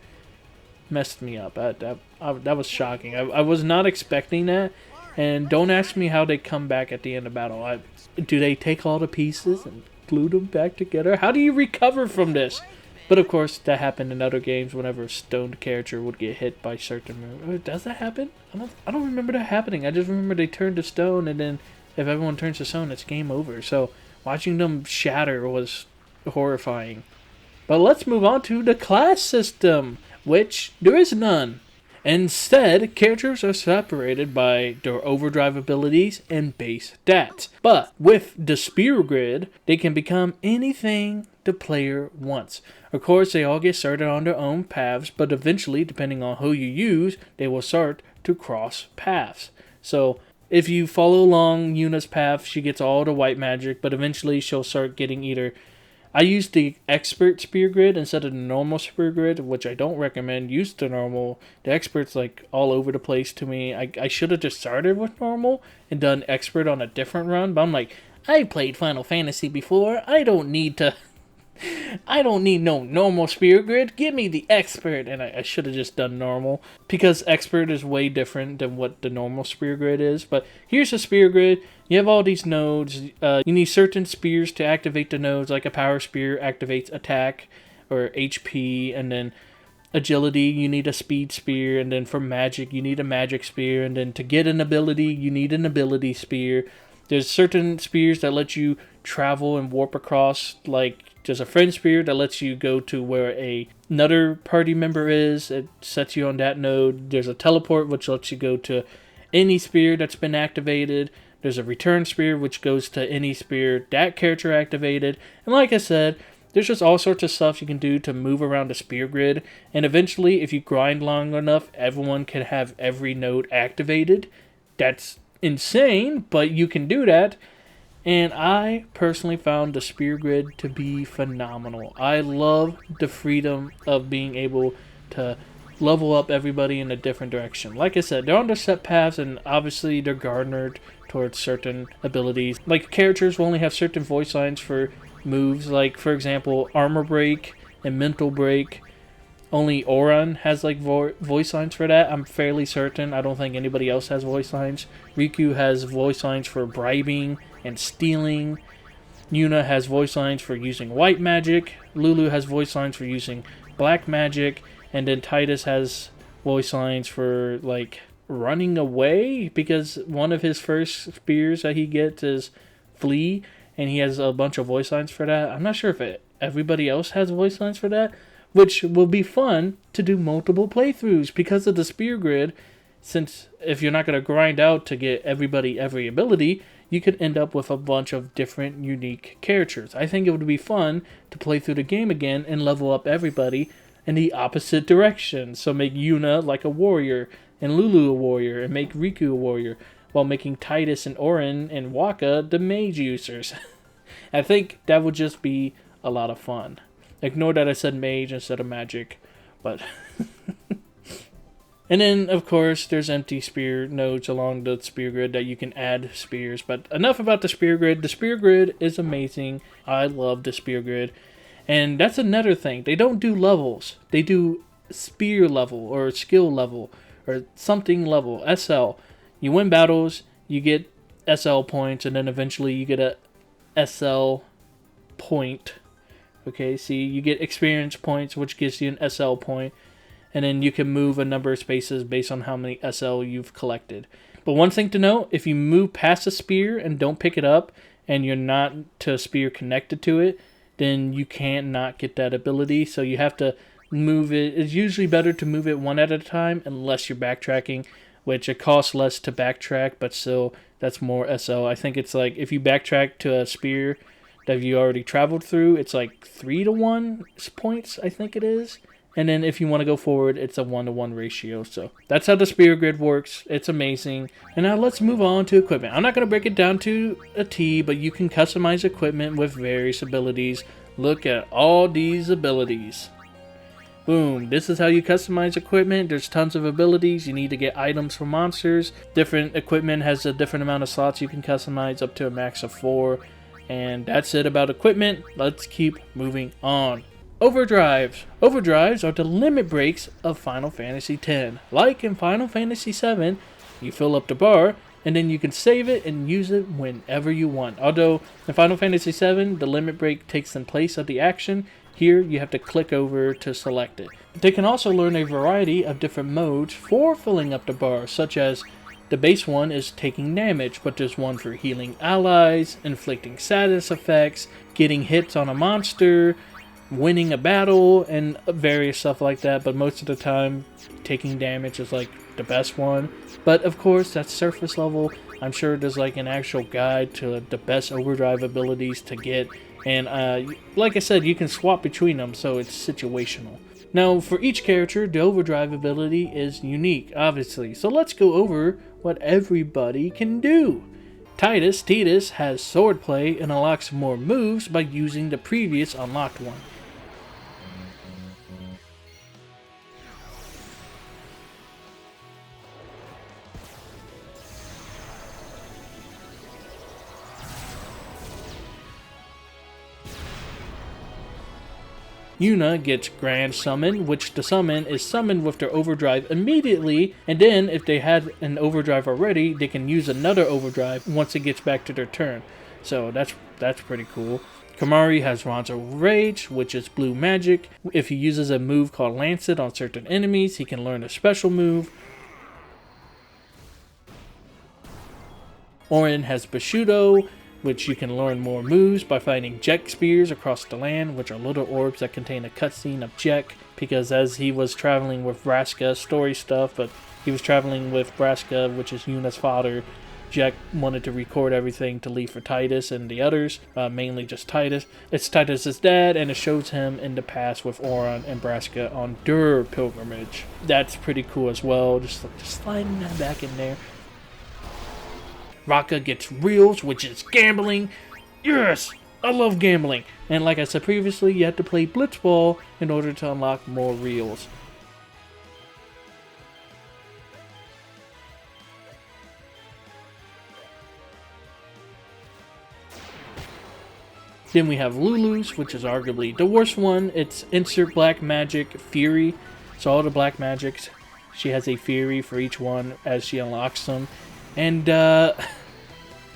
messed me up. That was shocking. I was not expecting that, and don't ask me how they come back at the end of battle. Do they take all the pieces and glue them back together? How do you recover from this? But of course, that happened in other games whenever a stoned character would get hit by certain moves. Does that happen? I don't remember that happening. I just remember they turned to stone, and then if everyone turns to stone, it's game over. So watching them shatter was horrifying. But let's move on to the class system, which there is none. Instead, characters are separated by their overdrive abilities and base stats. But with the spear grid, they can become anything the player wants. Of course, they all get started on their own paths, but eventually, depending on who you use, they will start to cross paths. So if you follow along Yuna's path, she gets all the white magic, but eventually she'll start getting either... I used the expert spear grid instead of the normal spear grid, which I don't recommend. Use the normal. The expert's like all over the place to me. I should have just started with normal and done expert on a different run, but I'm like, I played Final Fantasy before. I don't need no normal spear grid. Give me the expert. And I should have just done normal, because expert is way different than what the normal spear grid is. But here's the spear grid. You have all these nodes. You need certain spears to activate the nodes, like a power spear activates attack or HP, and then agility, you need a speed spear, and then for magic, you need a magic spear, and then to get an ability, you need an ability spear. There's certain spears that let you travel and warp across, like there's a friend spear that lets you go to where another party member is. It sets you on that node. There's a teleport, which lets you go to any spear that's been activated. There's a return spear, which goes to any spear that character activated. And like I said, there's just all sorts of stuff you can do to move around the spear grid. And eventually, if you grind long enough, everyone can have every node activated. That's insane, but you can do that. And I personally found the spear grid to be phenomenal. I love the freedom of being able to level up everybody in a different direction. Like I said, they're on their set paths, and obviously they're garnered towards certain abilities. Like, characters will only have certain voice lines for moves. Like, for example, armor break and mental break. Only Auron has like voice lines for that. I'm fairly certain. I don't think anybody else has voice lines. Riku has voice lines for bribing and stealing. Yuna has voice lines for using white magic. Lulu has voice lines for using black magic. And then Titus has voice lines for like running away, because one of his first spears that he gets is flee, and he has a bunch of voice lines for that. I'm not sure if everybody else has voice lines for that, which will be fun to do multiple playthroughs because of the spear grid. Since if you're not going to grind out to get everybody every ability, you could end up with a bunch of different unique characters. I think it would be fun to play through the game again and level up everybody in the opposite direction. So make Yuna like a warrior, and Lulu a warrior, and make Riku a warrior, while making Titus and Auron and Waka the mage users. I think that would just be a lot of fun. Ignore that I said mage instead of magic, but... And then, of course, there's empty spear nodes along the spear grid that you can add spears. But enough about the spear grid. The spear grid is amazing. I love the spear grid. And that's another thing. They don't do levels. They do spear level or skill level or something level, SL. You win battles, you get SL points, and then eventually you get a SL point. Okay, see, you get experience points, which gives you an SL point. And then you can move a number of spaces based on how many SL you've collected. But one thing to note, if you move past a spear and don't pick it up, and you're not to a spear connected to it, then you can't not get that ability. So you have to move it. It's usually better to move it one at a time unless you're backtracking, which it costs less to backtrack, but still that's more SL. I think it's like if you backtrack to a spear that you already traveled through, it's like 3-to-1 points, I think it is. And then if you want to go forward, it's a 1-to-1 ratio. So that's how the spear grid works. It's amazing. And now let's move on to equipment. I'm not going to break it down to a T, but you can customize equipment with various abilities. Look at all these abilities. Boom. This is how you customize equipment. There's tons of abilities. You need to get items from monsters. Different equipment has a different amount of slots you can customize, up to a max of 4. And that's it about equipment. Let's keep moving on. Overdrives. Overdrives are the limit breaks of Final Fantasy X. Like in Final Fantasy VII, you fill up the bar, and then you can save it and use it whenever you want. Although, in Final Fantasy VII, the limit break takes in place of the action. Here, you have to click over to select it. They can also learn a variety of different modes for filling up the bar, such as the base one is taking damage, but there's one for healing allies, inflicting status effects, getting hits on a monster, winning a battle, and various stuff like that. But most of the time, taking damage is like the best one. But of course, that's surface level. I'm sure there's like an actual guide to the best overdrive abilities to get. And like I said, you can swap between them, so it's situational. Now, for each character, the overdrive ability is unique, obviously. So let's go over what everybody can do. Titus has swordplay and unlocks more moves by using the previous unlocked one. Yuna gets Grand Summon, which the summon is summoned with their overdrive immediately, and then if they had an overdrive already, they can use another overdrive once it gets back to their turn. So that's pretty cool. Kamari has Ronzo Rage, which is blue magic. If he uses a move called Lancet on certain enemies, he can learn a special move. Orin has Bushido, which you can learn more moves by finding Jek spears across the land, which are little orbs that contain a cutscene of Jek, because as he was traveling with Vraska, story stuff, but he was traveling with Vraska, which is Yuna's father, Jek wanted to record everything to leave for Titus and the others, mainly just Titus. It's Titus's dad, and it shows him in the past with Orin and Vraska on their pilgrimage. That's pretty cool as well, just sliding that back in there. Raka gets reels, which is gambling. Yes! I love gambling. And like I said previously, you have to play Blitzball in order to unlock more reels. Then we have Lulu's, which is arguably the worst one. It's insert black magic fury. So all the black magics, she has a fury for each one as she unlocks them. And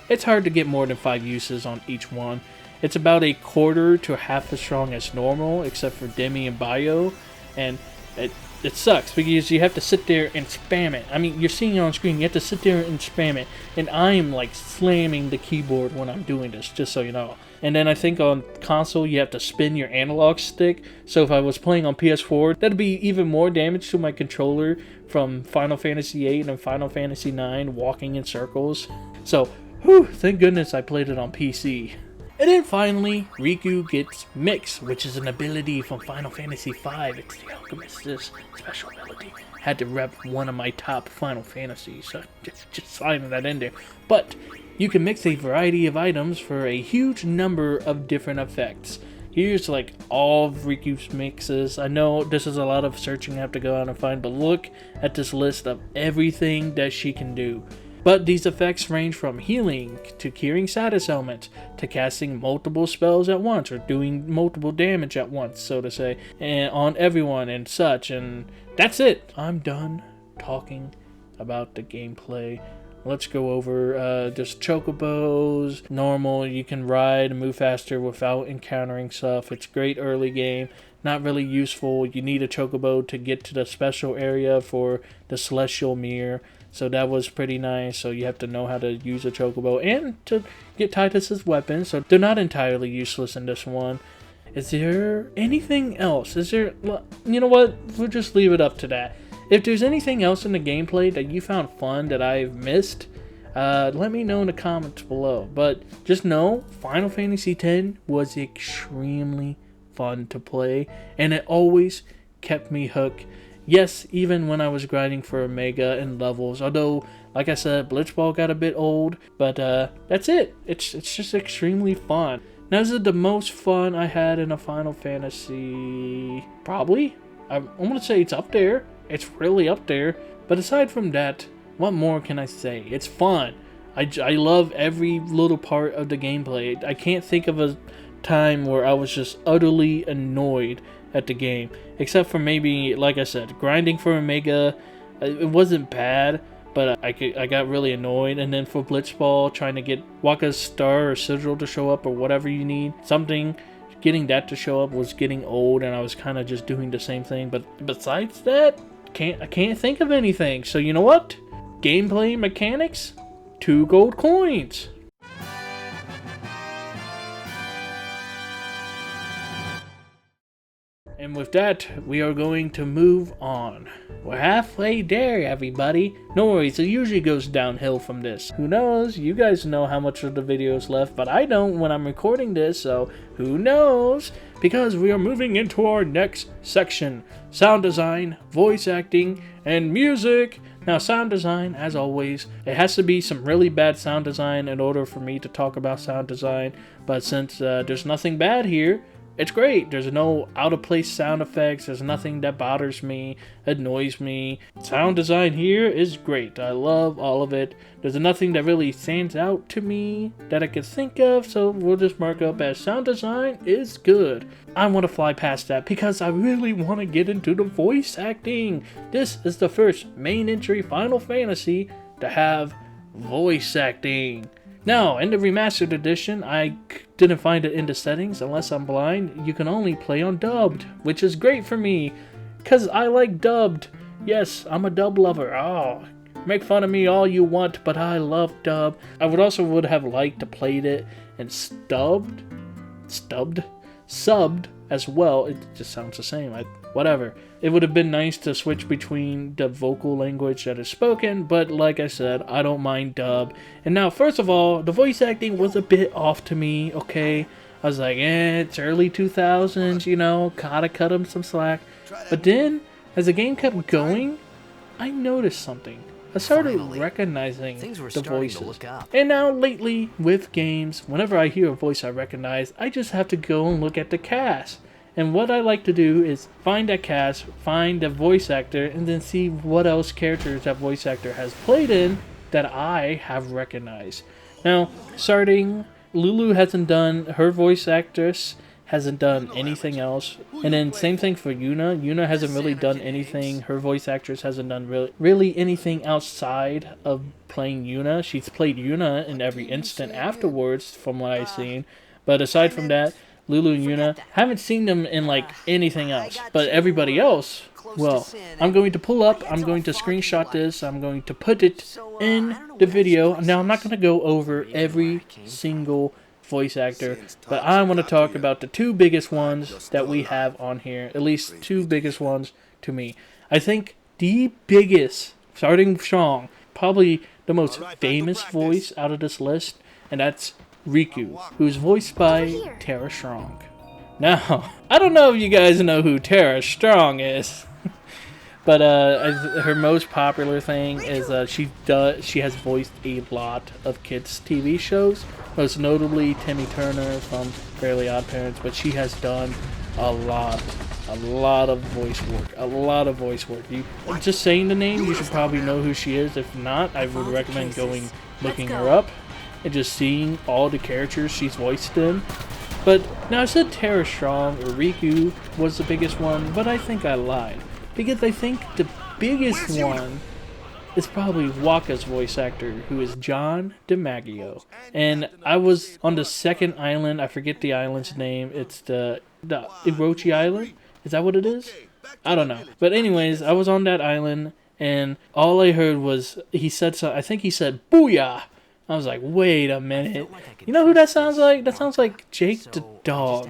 it's hard to get more than 5 uses on each one. It's about a quarter to half as strong as normal, except for Demi and Bio. And it sucks because you have to sit there and spam it. I mean, you're seeing it on screen. You have to sit there and spam it. And I'm like slamming the keyboard when I'm doing this, just so you know. And then I think on console, you have to spin your analog stick. So if I was playing on PS4, that'd be even more damage to my controller from Final Fantasy VIII and Final Fantasy IX walking in circles. So, whew, thank goodness I played it on PC. And then finally, Riku gets Mix, which is an ability from Final Fantasy V. It's the Alchemist's special ability. Had to rep one of my top Final Fantasies, so just sliding that in there. But you can mix a variety of items for a huge number of different effects. Here's like all of Riku's mixes. I know this is a lot of searching I have to go out and find, but look at this list of everything that she can do. But these effects range from healing, to curing status ailments, to casting multiple spells at once, or doing multiple damage at once, so to say, and on everyone and such. And that's it. I'm done talking about the gameplay. Let's go over just chocobos, normal, you can ride and move faster without encountering stuff. It's great early game, not really useful. You need a chocobo to get to the special area for the celestial mirror. So that was pretty nice. So you have to know how to use a chocobo and to get Titus's weapon. So they're not entirely useless in this one. Is there anything else? Is there, you know what? We'll just leave it up to that. If there's anything else in the gameplay that you found fun that I've missed, let me know in the comments below. But just know, Final Fantasy X was extremely fun to play, and it always kept me hooked. Yes, even when I was grinding for Omega and levels, although, like I said, Blitzball got a bit old, but that's it. It's just extremely fun. Now, is it the most fun I had in a Final Fantasy? Probably. I'm going to say it's up there. It's really up there. But aside from that, what more can I say? It's fun. I love every little part of the gameplay. I can't think of a time where I was just utterly annoyed at the game, except for maybe, like I said, grinding for Omega. It wasn't bad, but I got really annoyed. And then for Blitzball, trying to get Waka's star or sigil to show up or whatever you need, getting that to show up was getting old, and I was kind of just doing the same thing. But besides that, I can't think of anything. So you know what? Gameplay mechanics, 2 gold coins. And with that, we are going to move on. We're halfway there, everybody. No worries, it usually goes downhill from this. Who knows? You guys know how much of the video is left, but I don't when I'm recording this, so who knows? Because we are moving into our next section. Sound design, voice acting, and music. Now, sound design, as always, it has to be some really bad sound design in order for me to talk about sound design. But since there's nothing bad here, it's great. There's no out-of-place sound effects. There's nothing that bothers me, annoys me. Sound design here is great. I love all of it. There's nothing that really stands out to me that I can think of, so we'll just mark up as sound design is good. I want to fly past that because I really want to get into the voice acting. This is the first main entry Final Fantasy to have voice acting. Now, in the remastered edition, I didn't find it in the settings. Unless I'm blind, you can only play on dubbed, which is great for me, because I like dubbed. Yes, I'm a dub lover. Oh, make fun of me all you want, but I love dub. I would have liked to played it and subbed as well. It just sounds the same. Whatever. It would have been nice to switch between the vocal language that is spoken, but like I said, I don't mind dub. And now, first of all, the voice acting was a bit off to me, okay? I was like, it's early 2000s, you know, gotta cut him some slack. But then, as the game kept going, I noticed something. I started recognizing the voices. And now lately, with games, whenever I hear a voice I recognize, I just have to go and look at the cast. And what I like to do is find that cast, find the voice actor, and then see what else characters that voice actor has played in that I have recognized. Now, starting, Lulu hasn't done, her voice actress hasn't done anything else. And then same thing for Yuna. Yuna hasn't really done anything. Her voice actress hasn't done really anything outside of playing Yuna. She's played Yuna in every instant afterwards from what I've seen. But aside from that, Lulu and Yuna, haven't seen them in like anything else. But everybody else, well, I'm going to pull up, I'm going to screenshot this, I'm going to put it in the video. Now, I'm not going to go over every single voice actor, but I want to talk about the two biggest ones that we have on here, at least two biggest ones to me. I think the biggest, starting strong, probably the most famous voice out of this list, and that's Riku, who's voiced by Tara Strong. Now, I don't know if you guys know who Tara Strong is, but her most popular thing is she has voiced a lot of kids' TV shows, most notably Timmy Turner from Fairly Odd Parents, but she has done a lot of voice work. You just saying the name, you should probably know who she is. If not, I would recommend looking her up and just seeing all the characters she's voiced in. But now I said Tara Strong or Riku was the biggest one, but I think I lied. Because I think the biggest one is probably Waka's voice actor, who is John DiMaggio. And I was on the second island, I forget the island's name, it's the Orochi Island? Is that what it is? I don't know. But anyways, I was on that island, and all I heard was, I think he said, "Booyah!" I was like, wait a minute. You know who that sounds like? That sounds like Jake the dog.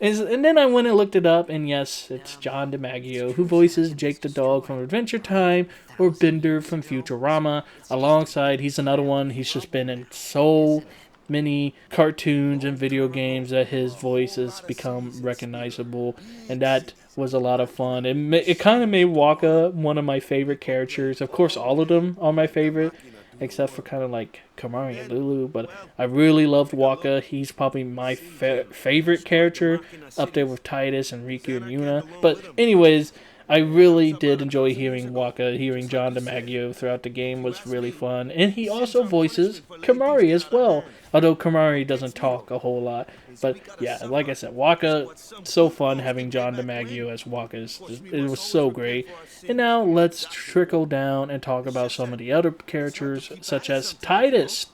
And then I went and looked it up, and yes, it's John DiMaggio, who voices Jake the dog from Adventure Time, or Bender from Futurama. Alongside, he's another one, he's just been in so many cartoons and video games that his voice has become recognizable, and that was a lot of fun. It kind of made Waka one of my favorite characters. Of course, all of them are my favorite, except for kind of like Kamari and Lulu, but I really loved Waka. He's probably my favorite character, up there with Titus and Riku and Yuna. But anyways, I really did enjoy hearing Waka. Hearing John DiMaggio throughout the game was really fun. And he also voices Kamari as well, although Kamari doesn't talk a whole lot. But yeah, like I said, Waka, so fun having John DiMaggio as Waka. It was so great. And now let's trickle down and talk about some of the other characters, such as Titus,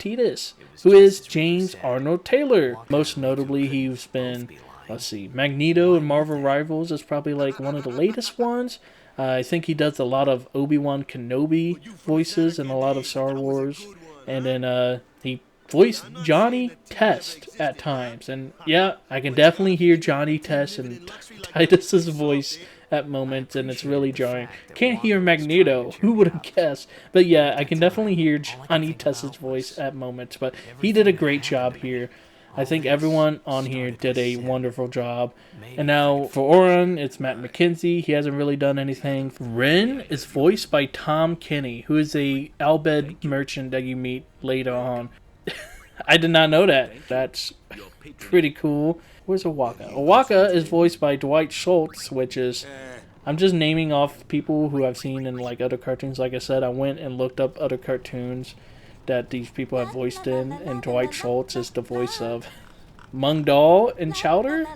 who is James Arnold Taylor. Most notably, he's been, let's see, Magneto in Marvel Rivals is probably like one of the latest ones. I think he does a lot of Obi-Wan Kenobi voices and a lot of Star Wars. And then he voiced Johnny Test at times. And yeah, I can definitely hear Johnny Test and Titus's voice at moments, and it's really jarring. Can't hear Magneto, who would have guessed? But yeah, I can definitely hear Johnny Test's voice at moments, but he did a great job here. I think everyone on here did a wonderful job. And now for Auron, it's Matt McKenzie. He hasn't really done anything. Ren is voiced by Tom Kenny, who is a Albed merchant that you meet later on. I did not know that. That's pretty cool. Where's Owaka? Owaka is voiced by Dwight Schultz, which is, I'm just naming off people who I've seen in like other cartoons. Like I said, I went and looked up other cartoons that these people have voiced in, and Dwight Schultz is the voice of Mung Daal in Chowder.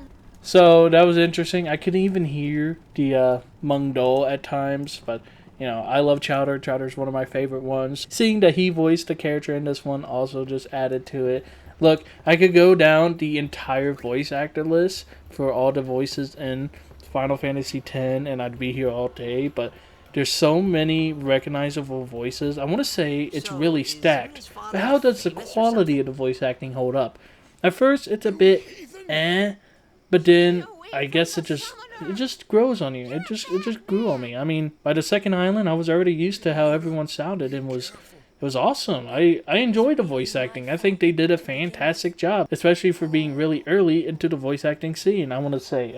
So that was interesting. I could even hear the Mung Daal at times, but You know, I love Chowder. Chowder's one of my favorite ones. Seeing that he voiced the character in this one also just added to it. Look, I could go down the entire voice actor list for all the voices in Final Fantasy X, and I'd be here all day, but there's so many recognizable voices. I want to say it's really stacked, but how does the quality of the voice acting hold up? At first, it's a bit but then I guess it just grows on you. It just grew on me. I mean, by the second island, I was already used to how everyone sounded, and it was awesome. I enjoyed the voice acting. I think they did a fantastic job, especially for being really early into the voice acting scene. I want to say,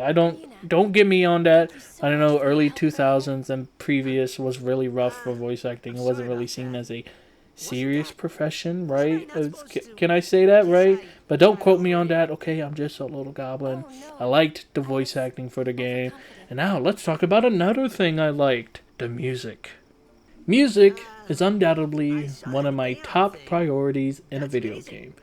don't get me on that. I don't know, early 2000s and previous was really rough for voice acting. It wasn't really seen as a serious profession, right? Can I say that, right? But don't quote me on that. Okay, I'm just a little goblin. I liked the voice acting for the game. And now let's talk about another thing I liked: the music. Music is undoubtedly one of my top priorities in a video game.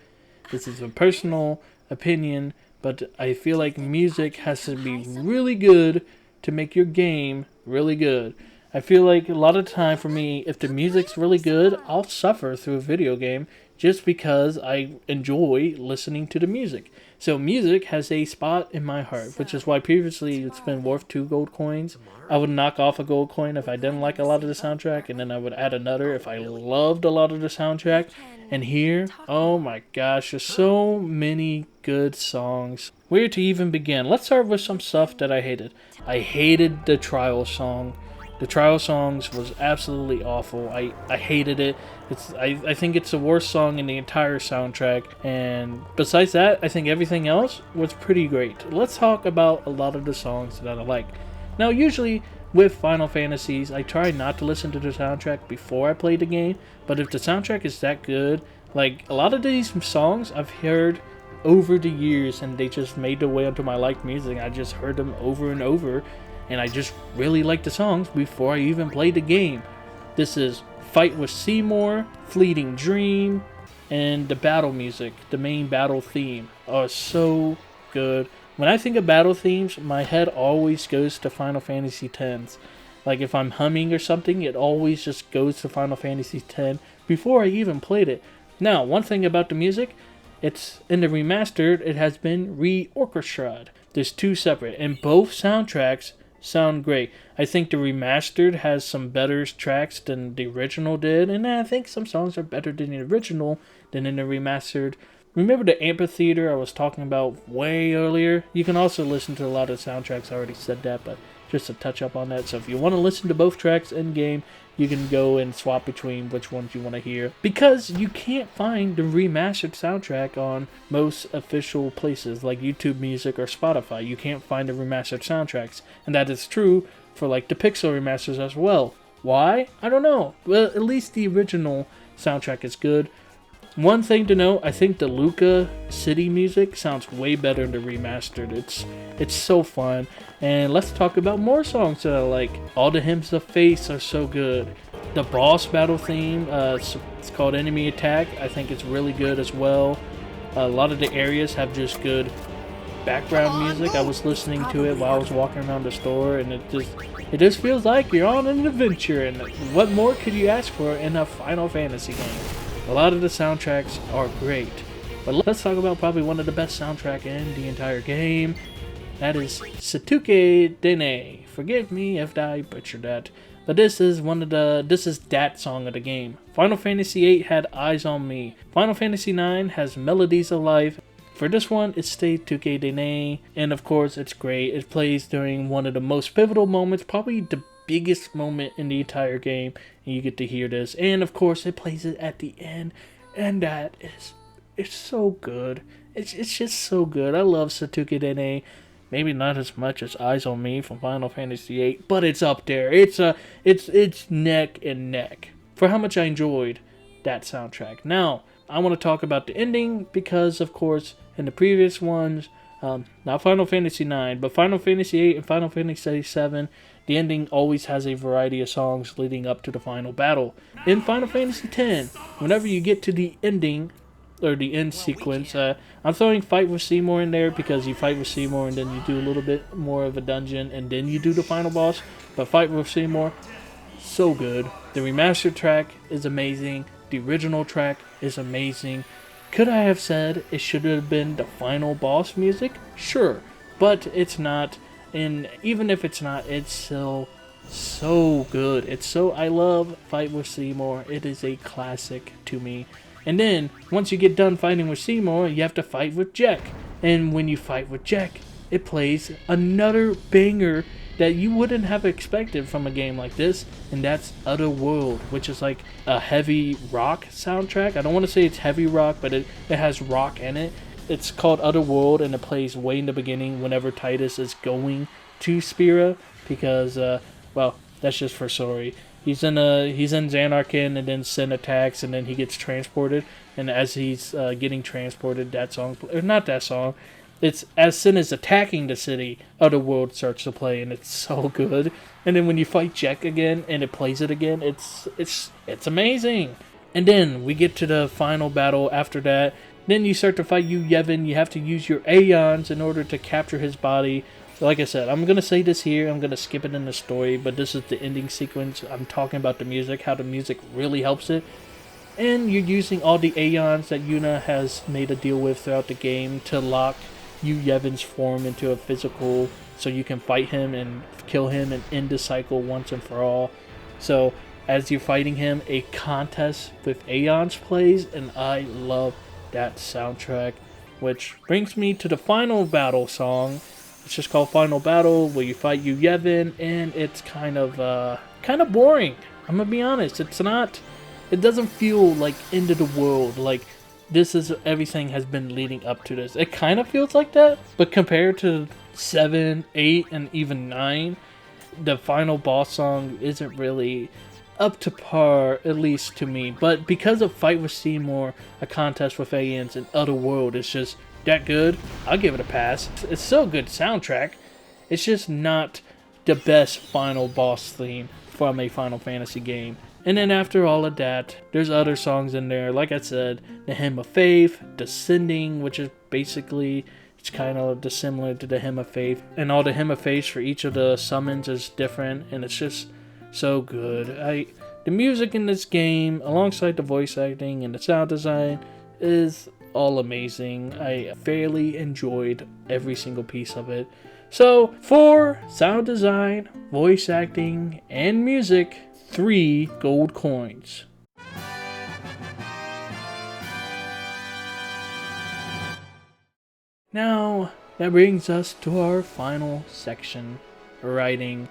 This is a personal opinion, but I feel like music has to be really good to make your game really good. I feel like a lot of the time for me, if the music's really good, I'll suffer through a video game just because I enjoy listening to the music. So music has a spot in my heart, which is why previously it's been worth 2 gold coins. I would knock off a gold coin if I didn't like a lot of the soundtrack, and then I would add another if I loved a lot of the soundtrack. And here, oh my gosh, there's so many good songs. Where to even begin? Let's start with some stuff that I hated. I hated the Trial song. The Trial songs was absolutely awful. I hated it. I think it's the worst song in the entire soundtrack. And besides that, I think everything else was pretty great. Let's talk about a lot of the songs that I like. Now, usually with Final Fantasies, I try not to listen to the soundtrack before I play the game. But if the soundtrack is that good, like a lot of these songs I've heard over the years, and they just made their way onto my liked music. I just heard them over and over, and I just really like the songs before I even played the game. This is Fight with Seymour, Fleeting Dream, and the battle music, the main battle theme, are so good. When I think of battle themes, my head always goes to Final Fantasy X. Like if I'm humming or something, it always just goes to Final Fantasy X before I even played it. Now, one thing about the music, it's in the remastered, it has been reorchestrated. There's 2 separate, and both soundtracks sound great. I think the remastered has some better tracks than the original did, and I think some songs are better than the original than in the remastered. Remember the amphitheater I was talking about way earlier? You can also listen to a lot of soundtracks. I already said that, but just to touch up on that. So if you want to listen to both tracks in game, you can go and swap between which ones you want to hear, because you can't find the remastered soundtrack on most official places like YouTube Music or Spotify. You can't find the remastered soundtracks, and that is true for like the Pixel remasters as well. Why? I don't know. Well, at least the original soundtrack is good. One thing to note, I think the Luca City music sounds way better than the remastered. It's so fun. And let's talk about more songs that I like. All the Hymns of Faith are so good. The boss battle theme, it's called Enemy Attack. I think it's really good as well. A lot of the areas have just good background music. I was listening to it while I was walking around the store, and it just feels like you're on an adventure. And what more could you ask for in a Final Fantasy game? A lot of the soundtracks are great, but let's talk about probably one of the best soundtrack in the entire game. That is Satuke Dene. Forgive me if I butchered that, but this is that song of the game. Final Fantasy VIII had Eyes on Me. Final Fantasy IX has Melodies of Life. For this one, it's Satuke Dene, and of course, it's great. It plays during one of the most pivotal moments, probably the biggest moment in the entire game, and you get to hear this. And of course, it plays it at the end, and it's so good. It's just so good. I love Satuke Dene. Maybe not as much as Eyes on Me from Final Fantasy VIII, but it's up there. It's neck and neck for how much I enjoyed that soundtrack. Now, I want to talk about the ending because, of course, in the previous ones, not Final Fantasy IX, but Final Fantasy VIII and Final Fantasy VII, the ending always has a variety of songs leading up to the final battle. In Final Fantasy X, whenever you get to the ending, or the end sequence, I'm throwing Fight with Seymour in there because you fight with Seymour and then you do a little bit more of a dungeon and then you do the final boss. But Fight with Seymour, so good. The remastered track is amazing. The original track is amazing. Could I have said it should have been the final boss music? Sure, but it's not. And even if it's not, it's still so good. It's so, I love Fight with Seymour. It is a classic to me. And then once you get done fighting with Seymour, you have to fight with Jack. And when you fight with Jack, it plays another banger that you wouldn't have expected from a game like this, and that's Otherworld, which is like a heavy rock soundtrack. I don't want to say it's heavy rock, but it has rock in it. It's called Otherworld, and it plays way in the beginning whenever Titus is going to Spira, because, well, that's just for story. He's in Xanarkin, and then Sin attacks, and then he gets transported, and as he's getting transported, that song, or not that song, it's as Sin is attacking the city, Otherworld starts to play, and it's so good. And then when you fight Jack again, and it plays it again, it's amazing. And then we get to the final battle after that. Then you start to fight Yevon. You have to use your Aeons in order to capture his body. Like I said, I'm going to say this here. I'm going to skip it in the story, but this is the ending sequence. I'm talking about the music, how the music really helps it. And you're using all the Aeons that Yuna has made a deal with throughout the game to lock Yevon's form into a physical, so you can fight him and kill him and end the cycle once and for all. So as you're fighting him, a contest with Aeons plays, and I love that soundtrack. Which brings me to the final battle song. It's just called Final Battle, where you fight Yevon, and it's kind of boring. I'm gonna be honest. It doesn't feel like end of the world. Like this is everything has been leading up to this. It kind of feels like that, but compared to 7, 8, and even 9, the final boss song isn't really up to par, at least to me. But because of Fight with Seymour, a contest with Aeons, and Otherworld is just that good, I'll give it a pass. It's still a good soundtrack. It's just not the best final boss theme from a Final Fantasy game. And then after all of that, there's other songs in there. Like I said, the Hymn of Faith, Descending, which is basically, it's kind of dissimilar to the Hymn of Faith. And all the Hymn of Faith for each of the summons is different, and it's just so good. The music in this game, alongside the voice acting and the sound design, is all amazing. I fairly enjoyed every single piece of it. So, for sound design, voice acting, and music, 3 gold coins. Now, that brings us to our final section, writing.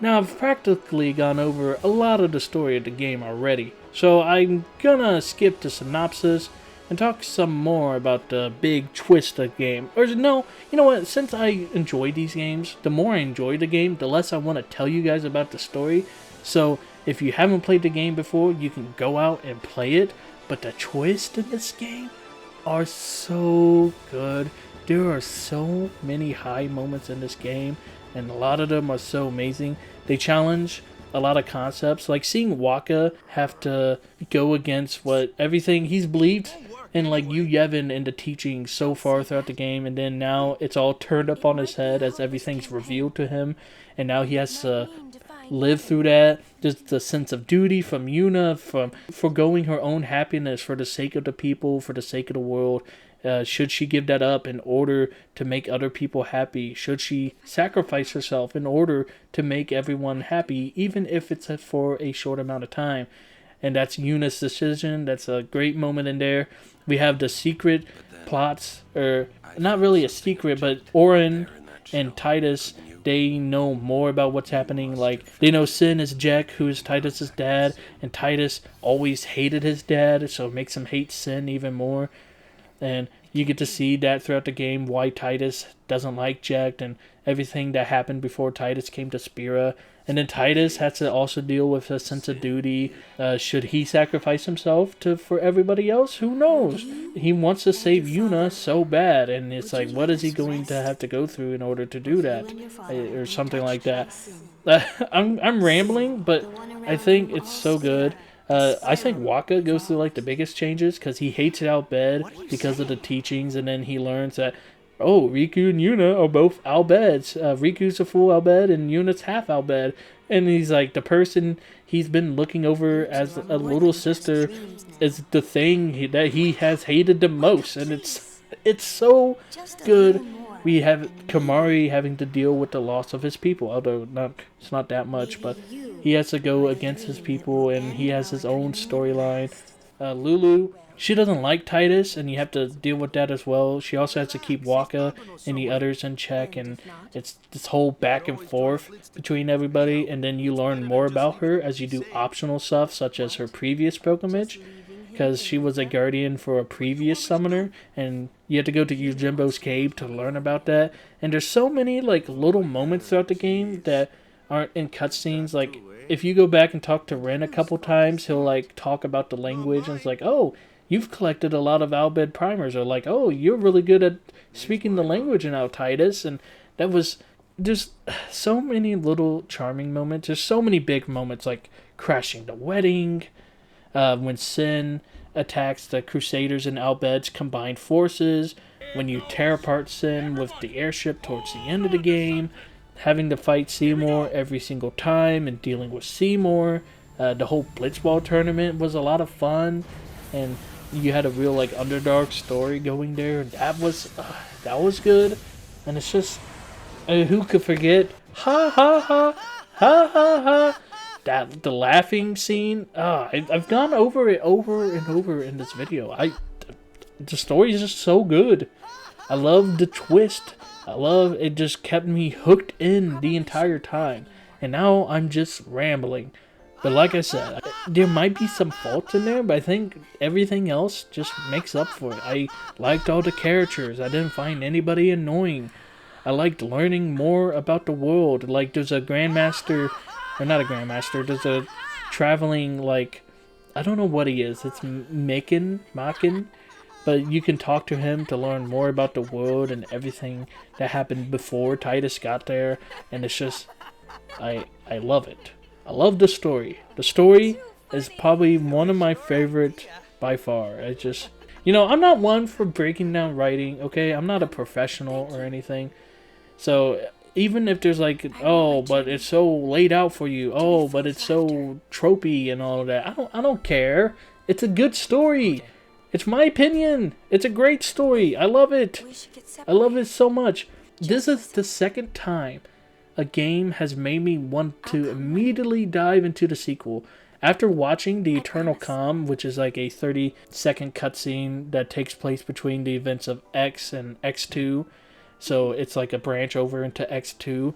Now, I've practically gone over a lot of the story of the game already, so I'm gonna skip the synopsis and talk some more about the big twist of the game. Or no, you know what, since I enjoy these games, the more I enjoy the game, the less I want to tell you guys about the story. So if you haven't played the game before, you can go out and play it. But the twists in this game are so good. There are so many high moments in this game, and a lot of them are so amazing. They challenge a lot of concepts, like seeing Waka have to go against what everything he's believed, and like Yevon in the teaching so far throughout the game, and then now it's all turned up on his head as everything's revealed to him, and now he has to live through that. Just the sense of duty from Yuna, from foregoing her own happiness for the sake of the people, for the sake of the world. Should she give that up in order to make other people happy? Should she sacrifice herself in order to make everyone happy, even if it's for a short amount of time? And that's Yuna's decision. That's a great moment in there. We have the secret plots, or not really a secret, but Auron and Titus, they know more about what's happening. Like, they know Sin is Jack, who is Titus's dad, and Titus always hated his dad, so it makes him hate Sin even more. And you get to see that throughout the game, why Titus doesn't like Jack and everything that happened before Titus came to Spira. And then Titus has to also deal with a sense of duty. Should he sacrifice himself for everybody else? Who knows? He wants to save Yuna so bad, and it's like, what is he going to have to go through in order to do that? Or something like that. I'm rambling, but I think it's so good. I think Waka goes through like the biggest changes, because he hates Al Bhed because of the teachings, and then he learns that, oh, Riku and Yuna are both Al Bheds. Riku's a full Al Bhed, and Yuna's half Al Bhed. And he's like, the person he's been looking over as a little sister is the thing that he has hated the most. And it's so good. We have Kamari having to deal with the loss of his people, although it's not that much, but he has to go against his people, and he has his own storyline. Lulu, she doesn't like Titus, and you have to deal with that as well. She also has to keep Waka and the others in check, and it's this whole back and forth between everybody, and then you learn more about her as you do optional stuff, such as her previous pilgrimage, because she was a guardian for a previous summoner, and you have to go to Yojimbo's cave to learn about that. And there's so many like little moments throughout the game that aren't in cutscenes. Like if you go back and talk to Ren a couple times, he'll like talk about the language, and it's like, oh, you've collected a lot of Albed primers, or like, oh, you're really good at speaking the language now, Titus. And that was just so many little charming moments. There's so many big moments, like crashing the wedding, when Sin attacks the Crusaders and Albed's combined forces, when you tear apart Sin with the airship towards the end of the game, having to fight Seymour every single time and dealing with Seymour. The whole Blitzball tournament was a lot of fun, and you had a real like Underdark story going there. That was good, and it's just who could forget? Ha ha ha ha ha ha. That the laughing scene, I've gone over it over and over in this video. The story is just so good. I love the twist. I love it. Just kept me hooked in the entire time. And now I'm just rambling. But like I said, there might be some faults in there, but I think everything else just makes up for it. I liked all the characters. I didn't find anybody annoying. I liked learning more about the world. Like there's a grandmaster. Or not a grandmaster, there's a traveling, like, I don't know what he is. It's Makin, but you can talk to him to learn more about the world and everything that happened before Titus got there, and it's just, I love it. I love the story. The story is probably one of my favorite by far. I just, I'm not one for breaking down writing, okay? I'm not a professional or anything, so even if there's like, oh, but it's so laid out for you, oh, but it's so tropey and all of that, I don't care. It's a good story. It's my opinion. It's a great story. I love it. I love it so much. This is the second time a game has made me want to immediately dive into the sequel. After watching the Eternal Calm, which is like a 30-second cutscene that takes place between the events of X and X2, so it's like a branch over into X2.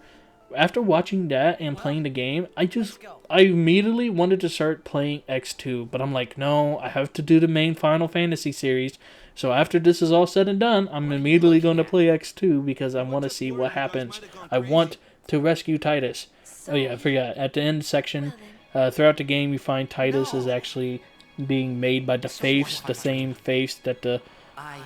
After watching that and playing the game, I immediately wanted to start playing X2. But I'm like, no, I have to do the main Final Fantasy series. So after this is all said and done, I'm immediately going to play X2 because I want to see what happens. I want to rescue Titus. Oh yeah, I forgot. At the end section, throughout the game, you find Titus is actually being made by the Faiths, the same Faiths that the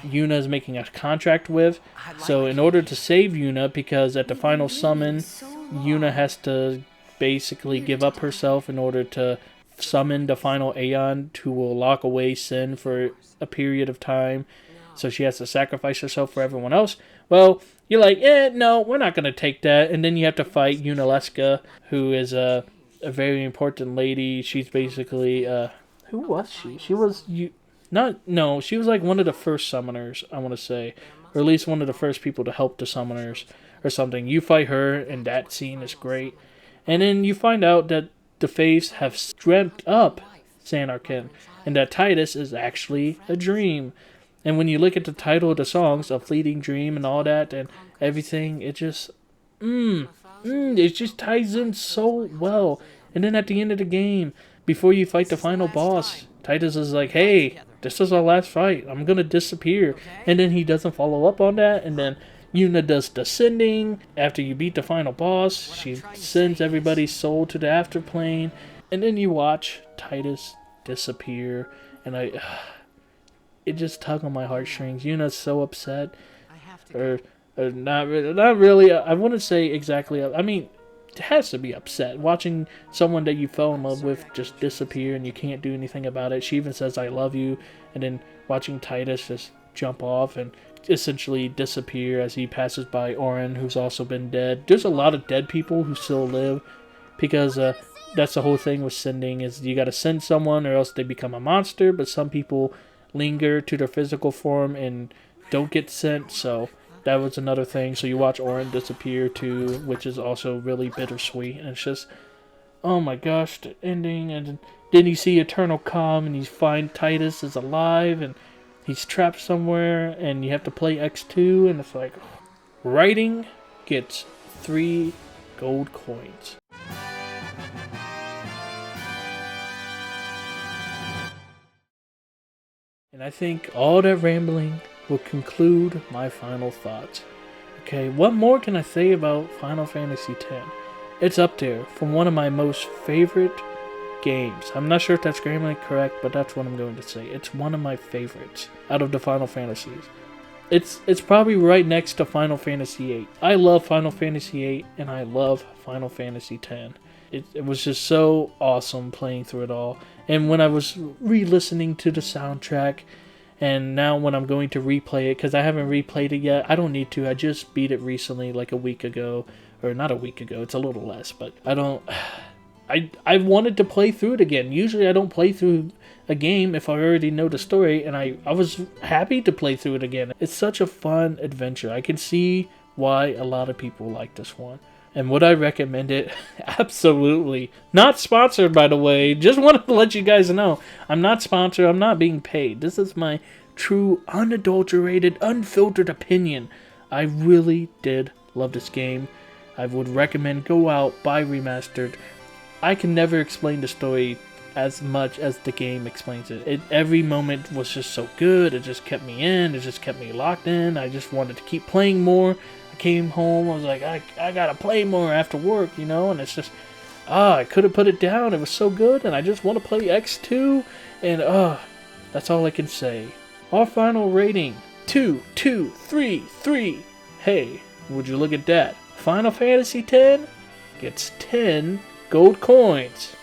Yuna is making a contract with. So in order to save Yuna, because at the final summon, Yuna has to basically give up herself in order to summon the final Aeon who will lock away Sin for a period of time. So she has to sacrifice herself for everyone else. Well, you're like, no, we're not going to take that. And then you have to fight Yunalesca, who is a very important lady. She's basically, who was she? She was... she was like one of the first summoners, I want to say. Or at least one of the first people to help the summoners or something. You fight her, and that scene is great. And then you find out that the Faiths have dreamt up Sanarkand, and that Titus is actually a dream. And when you look at the title of the songs, A Fleeting Dream and all that, and everything, it just, it just ties in so well. And then at the end of the game, before you fight the final boss, Titus is like, hey, this is our last fight. I'm going to disappear. And then he doesn't follow up on that. And then Yuna does the sending. After you beat the final boss, she sends everybody's soul to the afterplane. And then you watch Titus disappear. And it just tugged on my heartstrings. Yuna's so upset. Or not really. I wouldn't say exactly. I mean, it has to be upset watching someone that you fell in love with just disappear and you can't do anything about it. She even says I love you, and then watching Titus just jump off and essentially disappear as he passes by Orin, who's also been dead. There's a lot of dead people who still live because that's the whole thing with sending, is you gotta send someone or else they become a monster, but some people linger to their physical form and don't get sent, so that was another thing. So you watch Orin disappear too, which is also really bittersweet, and it's just, oh my gosh, the ending. And then you see Eternal Calm and you find Titus is alive and he's trapped somewhere and you have to play X2, and it's like, writing gets 3 gold coins. And I think all that rambling will conclude my final thoughts. Okay, what more can I say about Final Fantasy X? It's up there from one of my most favorite games. I'm not sure if that's grammatically correct, but that's what I'm going to say. It's one of my favorites out of the Final Fantasies. It's probably right next to Final Fantasy VIII. I love Final Fantasy VIII, and I love Final Fantasy X. It was just so awesome playing through it all. And when I was re-listening to the soundtrack, and now when I'm going to replay it, because I haven't replayed it yet, I don't need to. I just beat it recently, like a week ago. Or not a week ago, it's a little less, but I don't... I wanted to play through it again. Usually I don't play through a game if I already know the story, and I was happy to play through it again. It's such a fun adventure. I can see why a lot of people like this one. And would I recommend it? Absolutely. Not sponsored, by the way. Just wanted to let you guys know. I'm not sponsored. I'm not being paid. This is my true, unadulterated, unfiltered opinion. I really did love this game. I would recommend go out, buy Remastered. I can never explain the story as much as the game explains it. Every moment was just so good. It just kept me in. It just kept me locked in. I just wanted to keep playing more. Came home, I was like, I gotta play more after work, you know, and it's just, I couldn't put it down. It was so good, and I just want to play X2, and that's all I can say. Our final rating, 2, 2, 3, 3. Hey, would you look at that? Final Fantasy X gets 10 gold coins.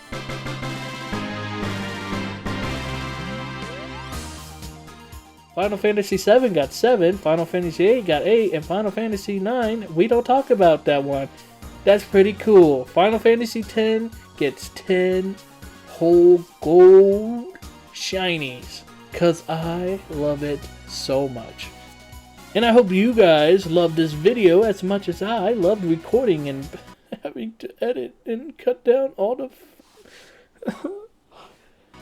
Final Fantasy VII got 7, Final Fantasy VIII got 8, and Final Fantasy IX, we don't talk about that one. That's pretty cool. Final Fantasy X gets 10 whole gold shinies, because I love it so much. And I hope you guys love this video as much as I loved recording and having to edit and cut down all the...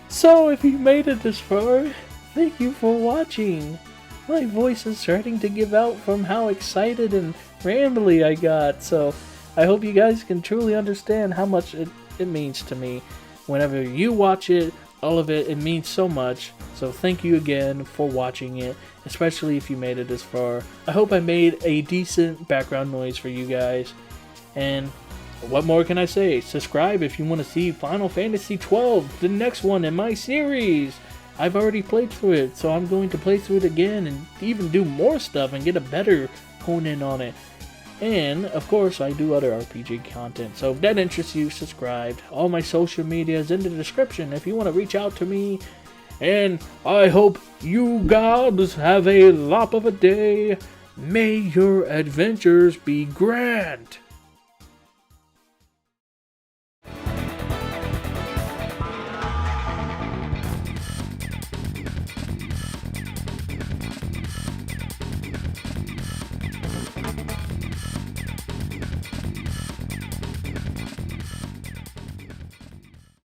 So if you made it this far, thank you for watching. My voice is starting to give out from how excited and rambly I got, so I hope you guys can truly understand how much it means to me. Whenever you watch it, all of it, it means so much. So thank you again for watching it, especially if you made it this far. I hope I made a decent background noise for you guys. And what more can I say? Subscribe if you want to see Final Fantasy XII, the next one in my series. I've already played through it, so I'm going to play through it again and even do more stuff and get a better hone in on it. And, of course, I do other RPG content, so if that interests you, subscribe. All my social media is in the description if you want to reach out to me. And I hope you guys have a lop of a day. May your adventures be grand.